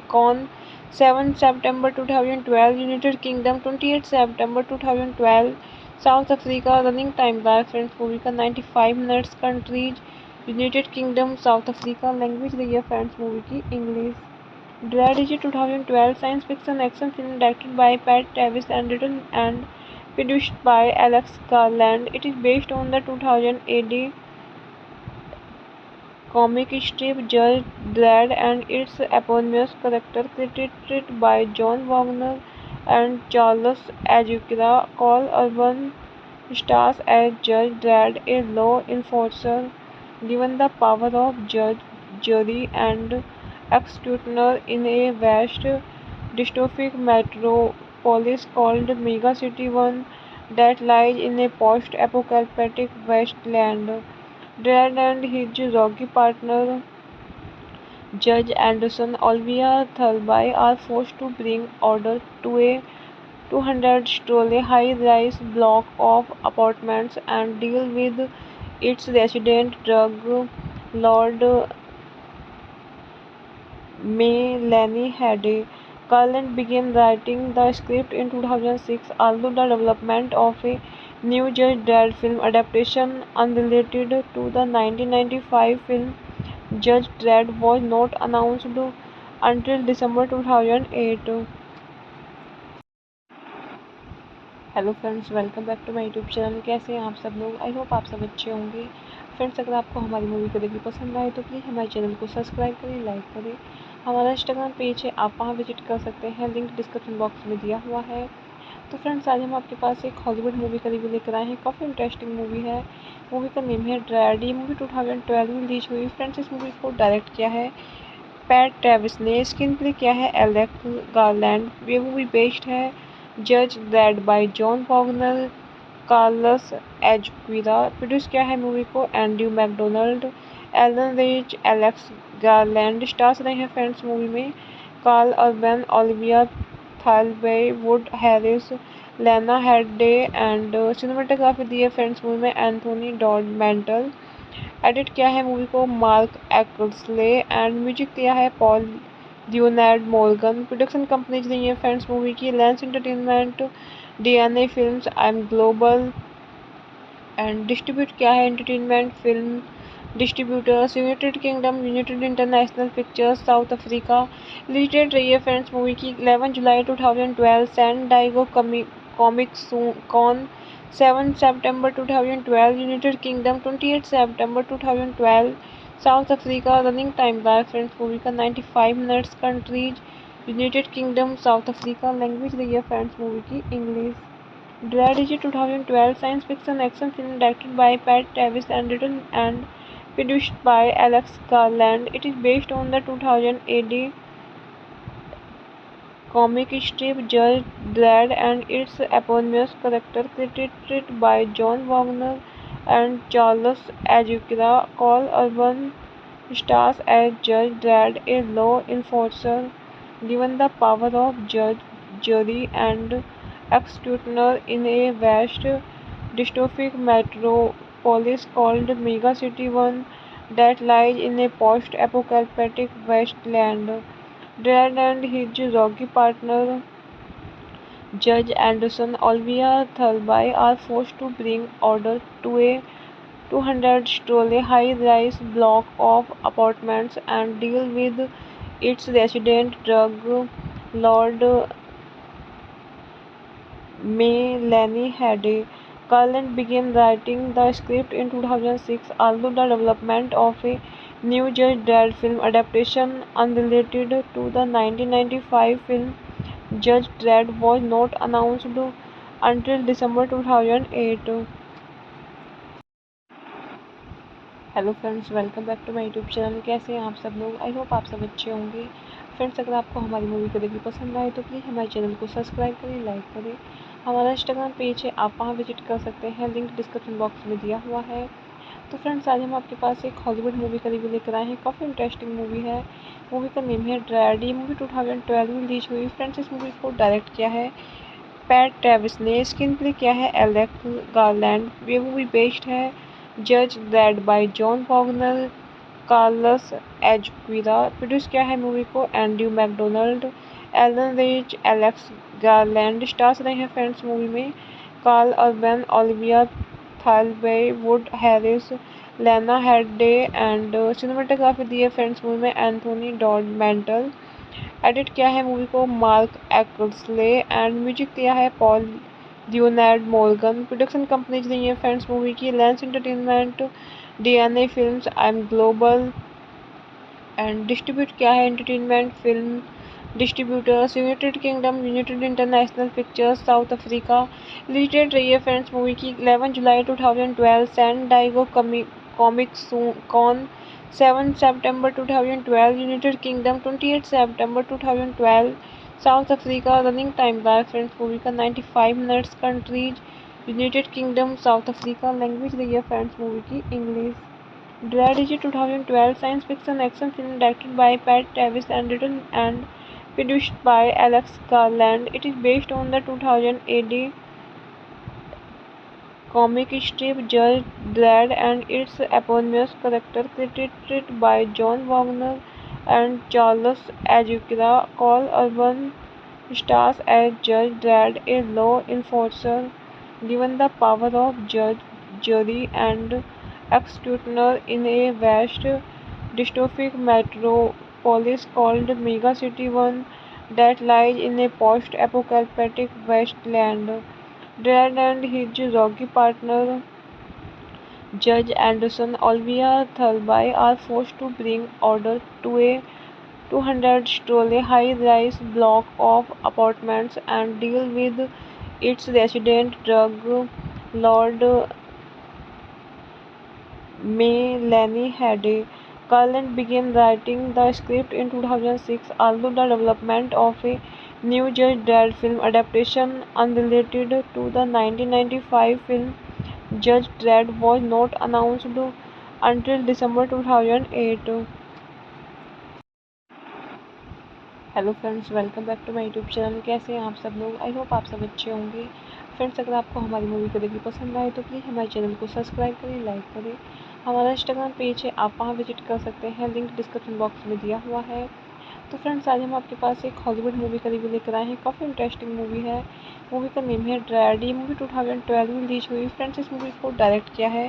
कॉन 7 सितंबर 2012, यूनाइटेड किंगडम 28 सितंबर 2012, South Africa. Running time रहा है फ्रेंड्स मूवी का 95 minutes. Countries United kingdom, south Africa. Language रही है फ्रेंड्स मूवी की English. ड्रैड is a 2012 science fiction action film directed by Pat Travis and written and produced by Alex Garland. It is based on the 2000 AD comic strip Judge Dredd and its eponymous character created by John Wagner and Charles Azuquira. Call Urban stars as Judge Dredd, a law enforcer given the power of judge, jury, and executioner in a vast dystopic metropolis called Mega City One that lies in a post-apocalyptic wasteland. Dredd and his rocky partner Judge Anderson Olivia Thirlby are forced to bring order to a 200-story high-rise block of apartments and deal with its resident drug lord Melanie Hade. Carlin began writing the script in 2006, although the development of a new Judge Dredd film adaptation unrelated to the 1995 film Judge Dredd was not announced until December 2008. Hello friends, welcome back to my YouTube channel. कैसे हैं आप सब लोग? I hope आप सब अच्छे होंगे। Friends, अगर आपको हमारी मूवी का रिव्यू पसंद आए तो प्लीज़ हमारे चैनल को सब्सक्राइब करें, लाइक करें। हमारा इंस्टाग्राम पेज है, आप वहां विजिट कर सकते हैं, लिंक डिस्क्रिप्शन बॉक्स में दिया हुआ है। तो फ्रेंड्स, आज हम आपके पास एक हॉलीवुड मूवी का रिव्यू लेकर आए हैं। काफ़ी इंटरेस्टिंग मूवी है। मूवी का नेम है ड्रैड। ये मूवी 2012 में रिलीज हुई। फ्रेंड्स, इस मूवी को डायरेक्ट किया है पैट ट्रेविस ने। स्क्रीन प्ले किया है एलेक्स गारलैंड। ये मूवी बेस्ड है जज Dredd by John Wagner, Carlos Ezquerra. Produce किया है मूवी को Andrew Macdonald, Allon Reich, Alex Garland. Stars रहे हैं फ्रेंड्स मूवी में Karl Urban, Olivia Thirlby, Wood Harris, Lena Headey and cinematography दी है फ्रेंड्स मूवी में एंथोनी डॉड मेंटल। एडिट किया है मूवी को मार्क एक्सले एंड म्यूजिक दिया है Paul Leonard Morgan. Production companies रही है फ्रेंड्स मूवी की lens entertainment, DNA films, I M global. And distribute क्या है entertainment film distributors United Kingdom, United International Pictures, South Africa. Release date रही है friends movie की 11 जुलाई 2012, सैन डाइगो कॉमिक कॉन 7 सितंबर 2012, यूनाइटेड किंगडम 28 सितंबर 2012, South Africa. Running time रहा है फ्रेंड्स मूवी का 95 minutes. Countries United kingdom, south Africa. Language रही है फ्रेंड्स मूवी की English. Dread is a 2012 science fiction action film directed by Pat Travis and written and produced by Alex Garland. It is based on the 2000 AD comic strip Judge Dredd and its eponymous character created by John Wagner and Charles Azuquira. Cole Urban stars as Judge Dredd, a law enforcer given the power of judge, jury, and executioner in a vast dystopic metropolis called Mega City One that lies in a post-apocalyptic wasteland. Dredd and his rocky partner Judge Anderson Olivia Thirlby are forced to bring order to a 200-story high-rise block of apartments and deal with its resident drug lord Melanie Hade. Garland began writing the script in 2006, although the development of a new Judge Dredd film adaptation unrelated to the 1995 film Judge Dredd was not announced until December 2008. Hello friends, welcome back to my YouTube channel. कैसे हैं आप सब लोग? I hope आप सब अच्छे होंगे। Friends, अगर आपको हमारी मूवी को देखनी पसंद आए तो प्लीज़ हमारे चैनल को सब्सक्राइब करें, लाइक करें। हमारा इंस्टाग्राम पेज है, आप वहाँ विजिट कर सकते हैं, लिंक डिस्क्रिप्शन बॉक्स में दिया हुआ है। तो फ्रेंड्स, आज हम आपके पास एक हॉलीवुड मूवी का रिव्यू लेकर आए हैं। काफ़ी इंटरेस्टिंग मूवी है। मूवी का नेम है ड्रैड। ये मूवी 2012 में रिलीज हुई। फ्रेंड्स, इस मूवी को डायरेक्ट किया है पैट ट्रेविस ने। स्क्रीन प्ले किया है एलेक्स गारलैंड। ये मूवी बेस्ड है जज Dredd by John Wagner, Carlos Ezquerra. Produce किया है मूवी को Andrew Macdonald, Allon Reich, Alex Garland. Stars रहे हैं फ्रेंड्स मूवी में Karl Urban, Olivia Thirlby, Wood Harris, Lena Headey. And cinematography दी है फ्रेंड्स मूवी में एंथोनी डॉड मेंटल। एडिट किया है मूवी को मार्क एक्सले एंड म्यूजिक दिया है Paul Leonard Morgan. Production companies रही है फ्रेंड्स मूवी की lens entertainment, DNA films, I M global. And distribute किया है entertainment film distributors United Kingdom, United International Pictures, South Africa. Release date रही है friends movie की 11 जुलाई 2012, सैन डाइगो कॉमिक कॉन 7 सितंबर 2012, यूनाइटेड किंगडम 28 सितंबर 2012, South Africa. Running time रहा है फ्रेंड्स मूवी का 95 minutes. Countries United kingdom, south Africa. Language रही है फ्रेंड्स मूवी की English. Dread is a 2012 science fiction action film directed by Pat Travis and written and produced by Alex Garland. It is based on the 2000 AD comic strip Judge Dredd and its eponymous character created by John Wagner and Charles Azuquira. Cole Urban stars as Judge Dredd, a law enforcer given the power of judge, jury, and executioner in a vast dystopic metropolis called Mega City One that lies in a post-apocalyptic wasteland. Dredd and his rocky partner Judge Anderson Olivia Thirlby are forced to bring order to a 200-story high-rise block of apartments and deal with its resident drug lord Melanie Hade. Garland began writing the script in 2006, although the development of a new Judge Dredd film adaptation unrelated to the 1995 film Judge Dredd was not announced until December 2008. Hello friends, welcome back to my YouTube channel. कैसे हैं आप सब लोग? I hope आप सब अच्छे होंगे। Friends, अगर आपको हमारी मूवी को देखनी पसंद आए तो प्लीज़ हमारे चैनल को सब्सक्राइब करें, लाइक करें। हमारा इंस्टाग्राम पेज है, आप वहाँ विजिट कर सकते हैं, लिंक डिस्क्रिप्शन बॉक्स में दिया हुआ है। तो फ्रेंड्स आज हम आपके पास एक हॉलीवुड मूवी का रिव्यू लेकर आए हैं। काफ़ी इंटरेस्टिंग मूवी है। मूवी का नेम है ड्रैड। ये मूवी 2012 में रिलीज हुई। फ्रेंड्स इस मूवी को डायरेक्ट किया है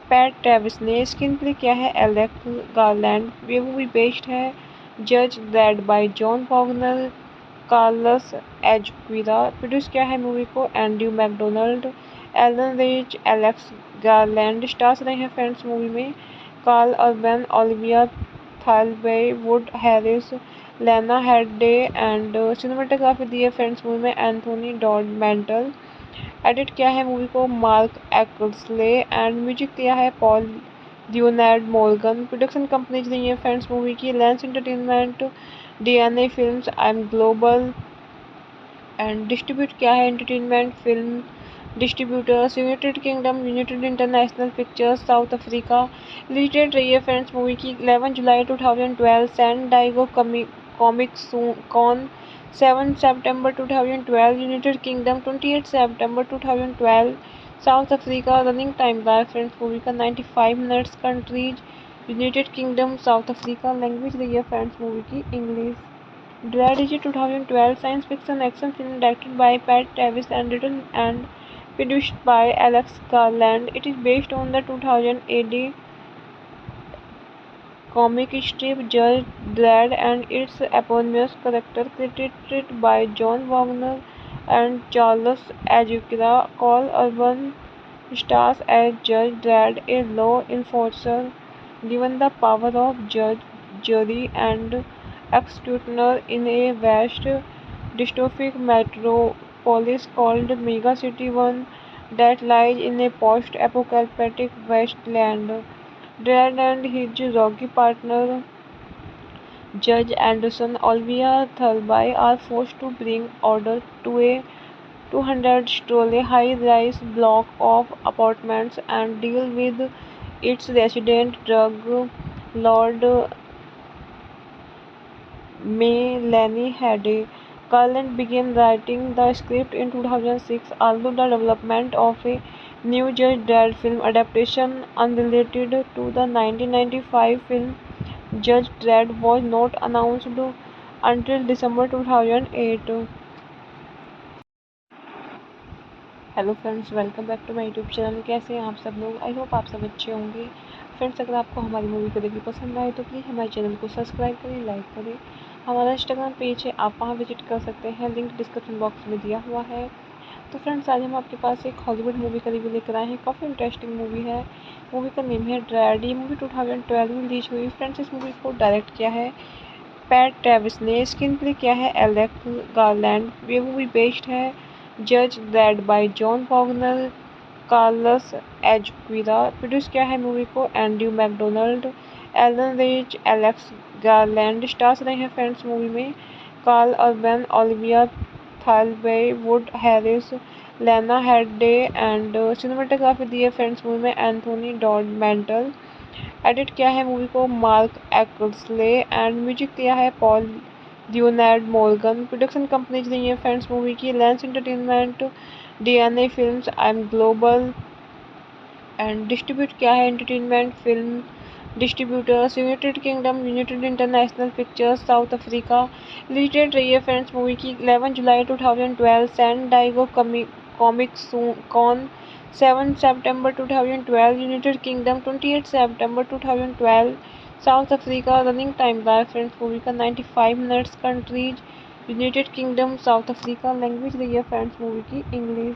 पैट ट्रेविस ने। स्क्रीन प्ले किया है एलेक्स गारलैंड। ये मूवी बेस्ड है जज Dredd by John Wagner, Carlos Ezquerra. Produce किया है मूवी को Andrew Macdonald, Allon Reich, Alex Garland. Stars रहे हैं फ्रेंड्स मूवी में Karl Urban, Olivia Thirlby, Wood Harris, Lena Headey and cinematography दी है फ्रेंड्स मूवी में एंथोनी डॉड मेंटल। एडिट किया है मूवी को मार्क एक्सले एंड म्यूजिक दिया है Paul Leonard Morgan. Production companies रही है फ्रेंड्स मूवी की lens entertainment, DNA films, I M global and distribute किया है entertainment film distributors United Kingdom, United International Pictures, South Africa. Release date रही है friends movie की 11 जुलाई 2012, सैन डाइगो कॉमिक कॉन 7 सितंबर 2012, यूनाइटेड किंगडम 28 सितंबर 2012, South Africa. Running time रहा है फ्रेंड्स मूवी का 95 minutes. Countries United kingdom, south Africa. Language रही है फ्रेंड्स मूवी की English. Dread is a 2012 science fiction action film directed by Pat Travis and written and produced by Alex Garland. It is based on the 2000 AD comic strip Judge Dredd and its eponymous character created by John Wagner and Charles Azuquira. Cole Urban stars as Judge Dredd, a law enforcer given the power of judge, jury, and executioner in a vast dystopic metropolis called Mega City One that lies in a post-apocalyptic wasteland. Dredd and his rocky partner Judge Anderson Olivia Thirlby are forced to bring order to a 200-story high-rise block of apartments and deal with its resident drug lord Melanie Hade. Garland began writing the script in 2006, although the development of a new Judge Dredd film adaptation unrelated to the 1995 film Judge Dredd was not announced until December 2008. Hello friends, welcome back to my YouTube channel. कैसे हैं आप सब लोग? I hope आप सब अच्छे होंगे। Friends अगर आपको हमारी मूवी का रिव्यू पसंद आए तो प्लीज़ हमारे चैनल को सब्सक्राइब करें, लाइक करें। हमारा इंस्टाग्राम पेज है, आप वहाँ विजिट कर सकते हैं, लिंक डिस्क्रिप्शन बॉक्स में दिया हुआ है। तो फ्रेंड्स आज हम आपके पास एक हॉलीवुड मूवी का रिव्यू लेकर आए हैं। काफ़ी इंटरेस्टिंग मूवी है। मूवी का नेम है ड्रैड। ये मूवी 2012 में रिलीज हुई। फ्रेंड्स इस मूवी को डायरेक्ट किया है पैट ट्रेविस ने। स्क्रीन प्ले किया है एलेक्स गारलैंड। ये मूवी बेस्ड है जज Dredd by John Wagner, Carlos Ezquerra. Produce किया है मूवी को Andrew Macdonald, Allon Reich, Alex Garland. Stars रहे हैं फ्रेंड्स मूवी में Karl Urban, Olivia Thirlby, Wood Harris, Lena Headey and cinematography दी है फ्रेंड्स मूवी में एंथोनी डॉड मेंटल। एडिट किया है मूवी को मार्क एक्सले एंड म्यूजिक दिया है Paul Leonard Morgan. Production companies रही है फ्रेंड्स मूवी की lens entertainment, DNA films, I M global and distribute किया है entertainment film distributors United Kingdom, United International Pictures, South Africa. Release date रही है friends movie की 11 जुलाई 2012, सैन डाइगो कॉमिक कॉन 7 सितंबर 2012, यूनाइटेड किंगडम 28 सितंबर 2012, South Africa. Running time रहा है फ्रेंड्स मूवी का 95 minutes. Countries United kingdom, south Africa. Language रही है फ्रेंड्स मूवी की English.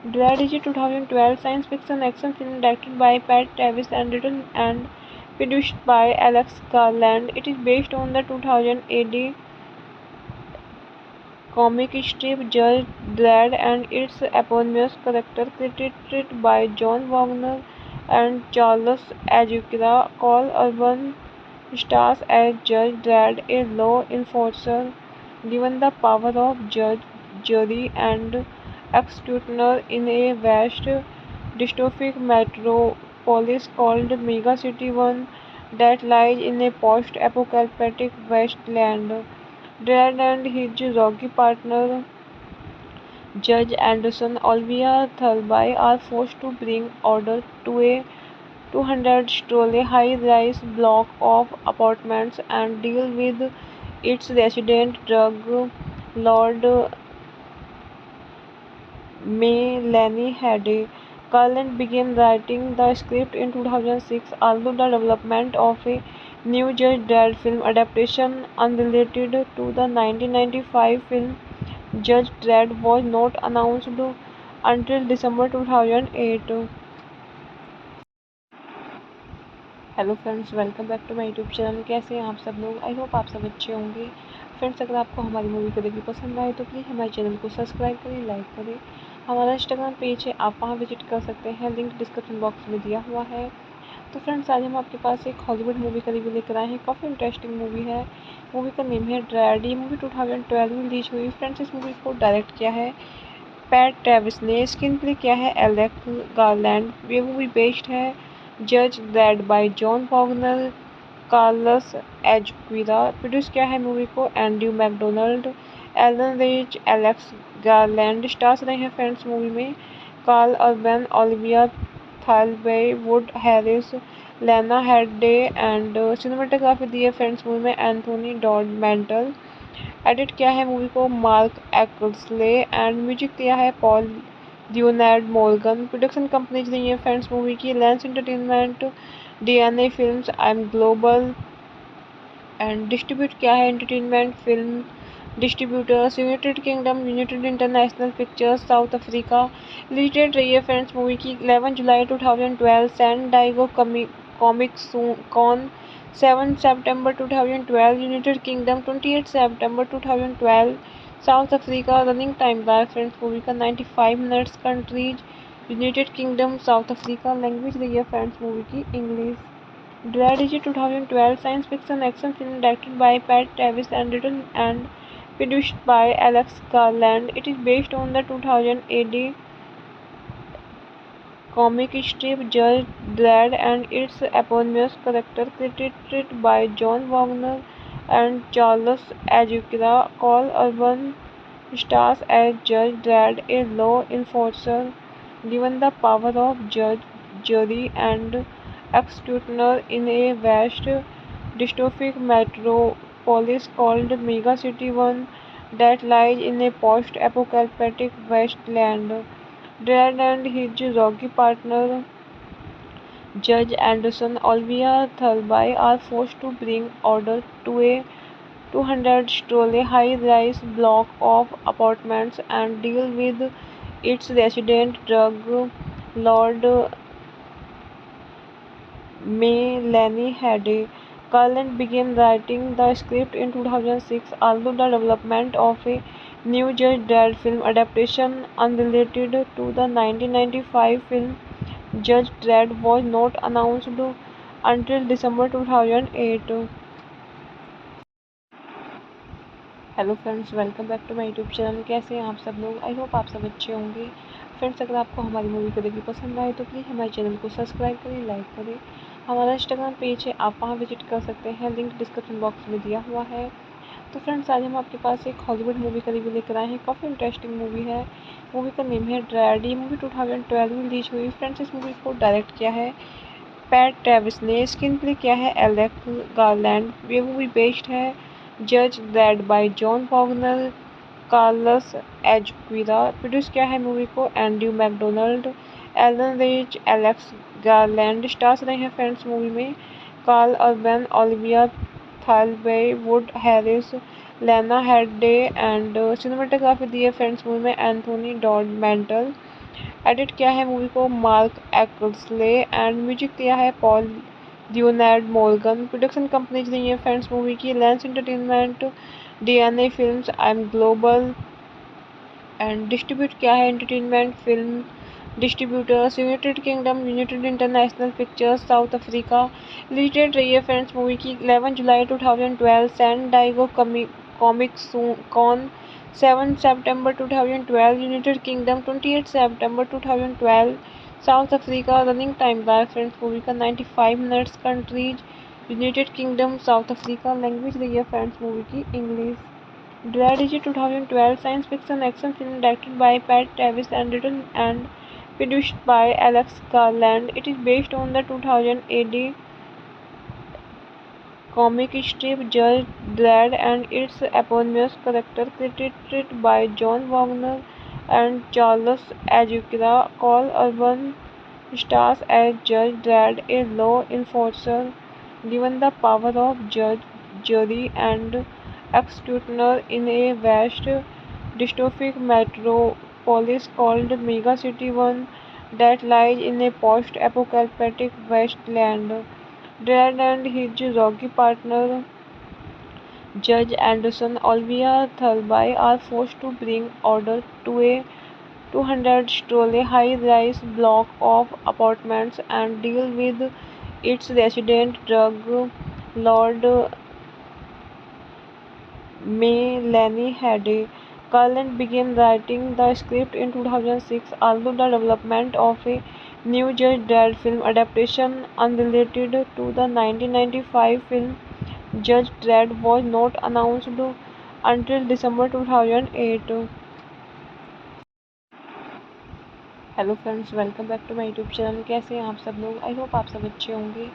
Dread is a 2012 science fiction action film directed by Pat Travis and written and produced by Alex Garland. It is based on the 2000 AD comic strip Judge Dredd and its eponymous character created by John Wagner and Charles Azuquira. Cole Urban stars as Judge Dredd, a law enforcer given the power of judge, jury, and executioner in a vast dystopic metropolis called Mega City One that lies in a post-apocalyptic wasteland. Dredd and his rocky partner Judge Anderson Olivia Thirlby are forced to bring order to a 200-story high-rise block of apartments and deal with its resident drug lord Melanie Hede. Carlin began writing the script in 2006, although the development of a new Judge Dredd film adaptation unrelated to the 1995 film Judge Dredd was not announced until December 2008. Hello friends, welcome back to my YouTube channel. कैसे हैं आप सब लोग? I hope आप सब अच्छे होंगे। Friends, अगर आपको हमारी मूवी कभी भी पसंद आए तो प्लीज़ हमारे चैनल को सब्सक्राइब करें, लाइक करें। हमारा इंस्टाग्राम पेज है, आप वहां विजिट कर सकते हैं, लिंक डिस्क्रिप्शन बॉक्स में दिया हुआ है। तो फ्रेंड्स, आज हम आपके पास एक हॉलीवुड मूवी का रिव्यू लेकर आए हैं। काफ़ी इंटरेस्टिंग मूवी है। मूवी का नेम है ड्रैड। ये मूवी 2012 में रिलीज हुई। फ्रेंड्स, इस मूवी को डायरेक्ट किया है पैट ट्रेविस ने। स्क्रीन प्ले किया है एलेक्स गारलैंड। ये मूवी बेस्ड है जज Dredd by John Wagner, Carlos Ezquerra. Produce किया है मूवी को Andrew Macdonald, Allon Reich, Alex Garland. Stars रहे हैं फ्रेंड्स मूवी में Karl Urban, Olivia Thirlby, Wood Harris, Lena Headey and cinematography दी है फ्रेंड्स मूवी में एंथोनी डॉड मेंटल। एडिट किया है मूवी को मार्क एक्सले एंड म्यूजिक दिया है Paul Leonard Morgan. Production companies रही है फ्रेंड्स मूवी की lens entertainment, DNA films, I M global and distribute किया है entertainment film distributors United Kingdom, United International Pictures, South Africa. Release date रही है friends movie की 11 जुलाई 2012, सैन डाइगो कॉमिक कॉन 7 सितंबर 2012, यूनाइटेड किंगडम 28 सितंबर 2012, South Africa. Running time रहा है फ्रेंड्स मूवी का 95 minutes. Countries United kingdom, south Africa. Language रही है फ्रेंड्स मूवी की English. Dread is a 2012 science fiction action film directed by Pat Travis and written and produced by Alex Garland. It is based on the 2000 AD comic strip Judge Dredd and its eponymous character created by John Wagner and Charles Azuquira. Cole Urban stars as Judge Dredd, a law enforcer given the power of judge, jury, and executioner in a vast dystopic metropolis called Mega City One that lies in a post-apocalyptic wasteland. Dredd and his rocky partner Judge Anderson Olivia Thirlby are forced to bring order to a 200-story high-rise block of apartments and deal with its resident drug lord Melanie Hede. Carlin began writing the script in 2006, although the development of a new Judge Dredd film adaptation unrelated to the 1995 film Judge Dredd was not announced until December 2008. Hello friends, welcome back to my YouTube channel. कैसे हैं आप सब लोग? I hope आप सब अच्छे होंगे। Friends, अगर आपको हमारी मूवी कभी भी पसंद आए तो प्लीज़ हमारे चैनल को सब्सक्राइब करें, लाइक करें। हमारा इंस्टाग्राम पेज है, आप वहां विजिट कर सकते हैं, लिंक डिस्क्रिप्शन बॉक्स में दिया हुआ है। तो फ्रेंड्स, आज हम आपके पास एक हॉलीवुड मूवी का रिव्यू लेकर आए हैं। काफ़ी इंटरेस्टिंग मूवी है। मूवी का नेम है ड्रैड। ये मूवी 2012 में रिलीज हुई। फ्रेंड्स, इस मूवी को डायरेक्ट किया है पैट ट्रेविस ने। स्क्रीन प्ले किया है एलेक्स गारलैंड। ये मूवी बेस्ड है जज Dredd by John Wagner, Carlos Ezquerra. Produce किया है मूवी को Andrew Macdonald, Allon Reich, Alex Garland. Stars रहे हैं फ्रेंड्स मूवी में Karl Urban, Olivia Thirlby, Wood Harris, Lena Headey and cinematography दी है फ्रेंड्स मूवी में एंथोनी डॉड मेंटल। एडिट किया है मूवी को मार्क एक्सले एंड म्यूजिक दिया है Paul Leonard Morgan. Production companies रही है फ्रेंड्स मूवी की lens entertainment, DNA films, I M global and distribute किया है entertainment film distributors United Kingdom, United International Pictures, South Africa. Release date रही है friends movie की 11 जुलाई 2012, सैन डाइगो कॉमिक कॉन 7 सितंबर 2012, यूनाइटेड किंगडम 28 सितंबर 2012, South Africa. Running time रहा है फ्रेंड्स मूवी का 95 minutes. Countries United kingdom, south Africa. Language रही है फ्रेंड्स मूवी की English. Dread is a 2012 science fiction action film directed by Pat Travis and written and produced by Alex Garland. It is based on the 2000 AD comic strip Judge Dredd and its eponymous character created by John Wagner and Charles Azuquira. Call Urban stars as Judge Dredd, a law enforcer given the power of judge, jury, and executioner in a vast dystopic metropolis called Mega City One that lies in a post-apocalyptic wasteland. Dredd and his rocky partner Judge Anderson Olivia Thirlby are forced to bring order to a 200-story high-rise block of apartments and deal with its resident drug lord Melanie Hade. Carlin began writing the script in 2006, although the development of a new Judge Dredd film adaptation unrelated to the 1995 film Judge Dredd was not announced until December 2008. Hello friends, welcome back to my YouTube channel. कैसे हैं आप सब लोग? I hope आप सब अच्छे होंगे।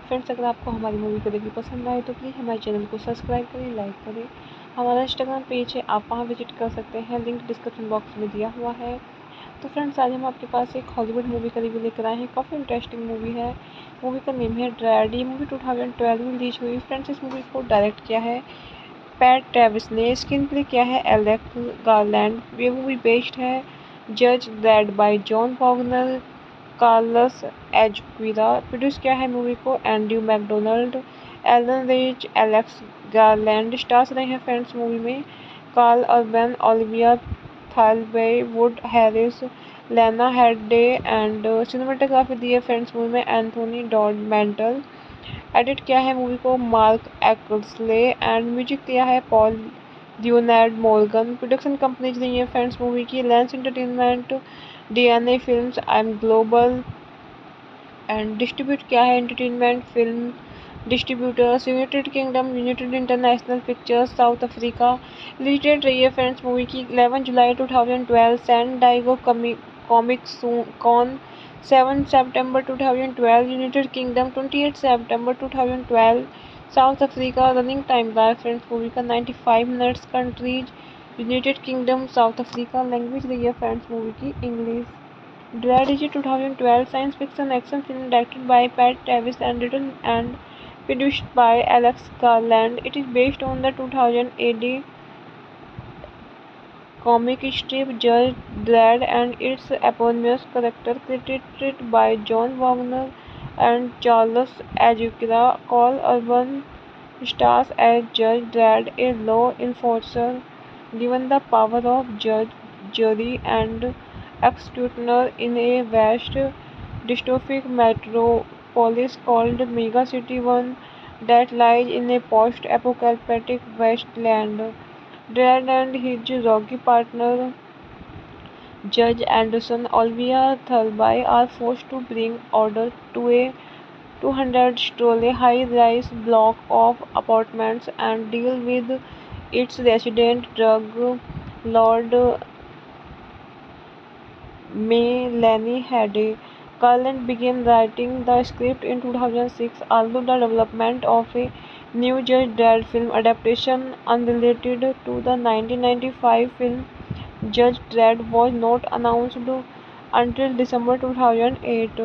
Friends, अगर आपको हमारी मूवी को देखनी पसंद आए तो प्लीज़ हमारे चैनल को सब्सक्राइब करें, लाइक करें। हमारा इंस्टाग्राम पेज है, आप वहां विजिट कर सकते हैं, लिंक डिस्क्रिप्शन बॉक्स में दिया हुआ है। तो फ्रेंड्स, आज हम आपके पास एक हॉलीवुड मूवी का रिव्यू लेकर आए हैं। काफ़ी इंटरेस्टिंग मूवी है। मूवी का नेम है ड्रैड। ये मूवी 2012 में रिलीज हुई। फ्रेंड्स, इस मूवी को डायरेक्ट किया है पैट ट्रेविस ने। स्क्रीन प्ले किया है एलेक्स गारलैंड। ये मूवी बेस्ड है जज Dredd by John Wagner, Carlos Ezquerra. Produce किया है मूवी को Andrew Macdonald, Allon Reich, Alex Garland. Stars रहे हैं फ्रेंड्स मूवी में Karl Urban, Olivia Thirlby, Wood Harris, Lena Headey and cinematography दी है फ्रेंड्स मूवी में एंथोनी डॉड मेंटल। एडिट किया है मूवी को मार्क एक्सले एंड म्यूजिक दिया है Paul Leonard Morgan. Production companies रही है फ्रेंड्स मूवी की lens entertainment, DNA films, I M global and distribute किया है entertainment film distributors United Kingdom, United International Pictures, South Africa. Release date रही है friends movie की 11 जुलाई 2012, सैन डाइगो कॉमिक कॉन 7 सितंबर 2012, यूनाइटेड किंगडम 28 सितंबर 2012, South Africa. Running time रहा है फ्रेंड्स मूवी का 95 minutes. Countries United kingdom, south Africa. Language रही है फ्रेंड्स मूवी की English. Dread is a 2012 science fiction action film directed by Pat Travis and written and produced by Alex Garland. It is based on the 2000 AD comic strip Judge Dredd and its eponymous character created by John Wagner and Charles Azuquira. Call Urban stars as Judge Dredd, a law enforcer given the power of judge, jury, and executioner in a vast dystopic metropolis called Mega City One that lies in a post-apocalyptic wasteland. Dredd and his rocky partner Judge Anderson Olivia Thirlby are forced to bring order to a 200-story high-rise block of apartments and deal with its resident drug lord Melanie Hade. Carlin began writing the script in 2006, although the development of a new Judge Dredd film adaptation unrelated to the 1995 film Judge Dredd was not announced until December 2008.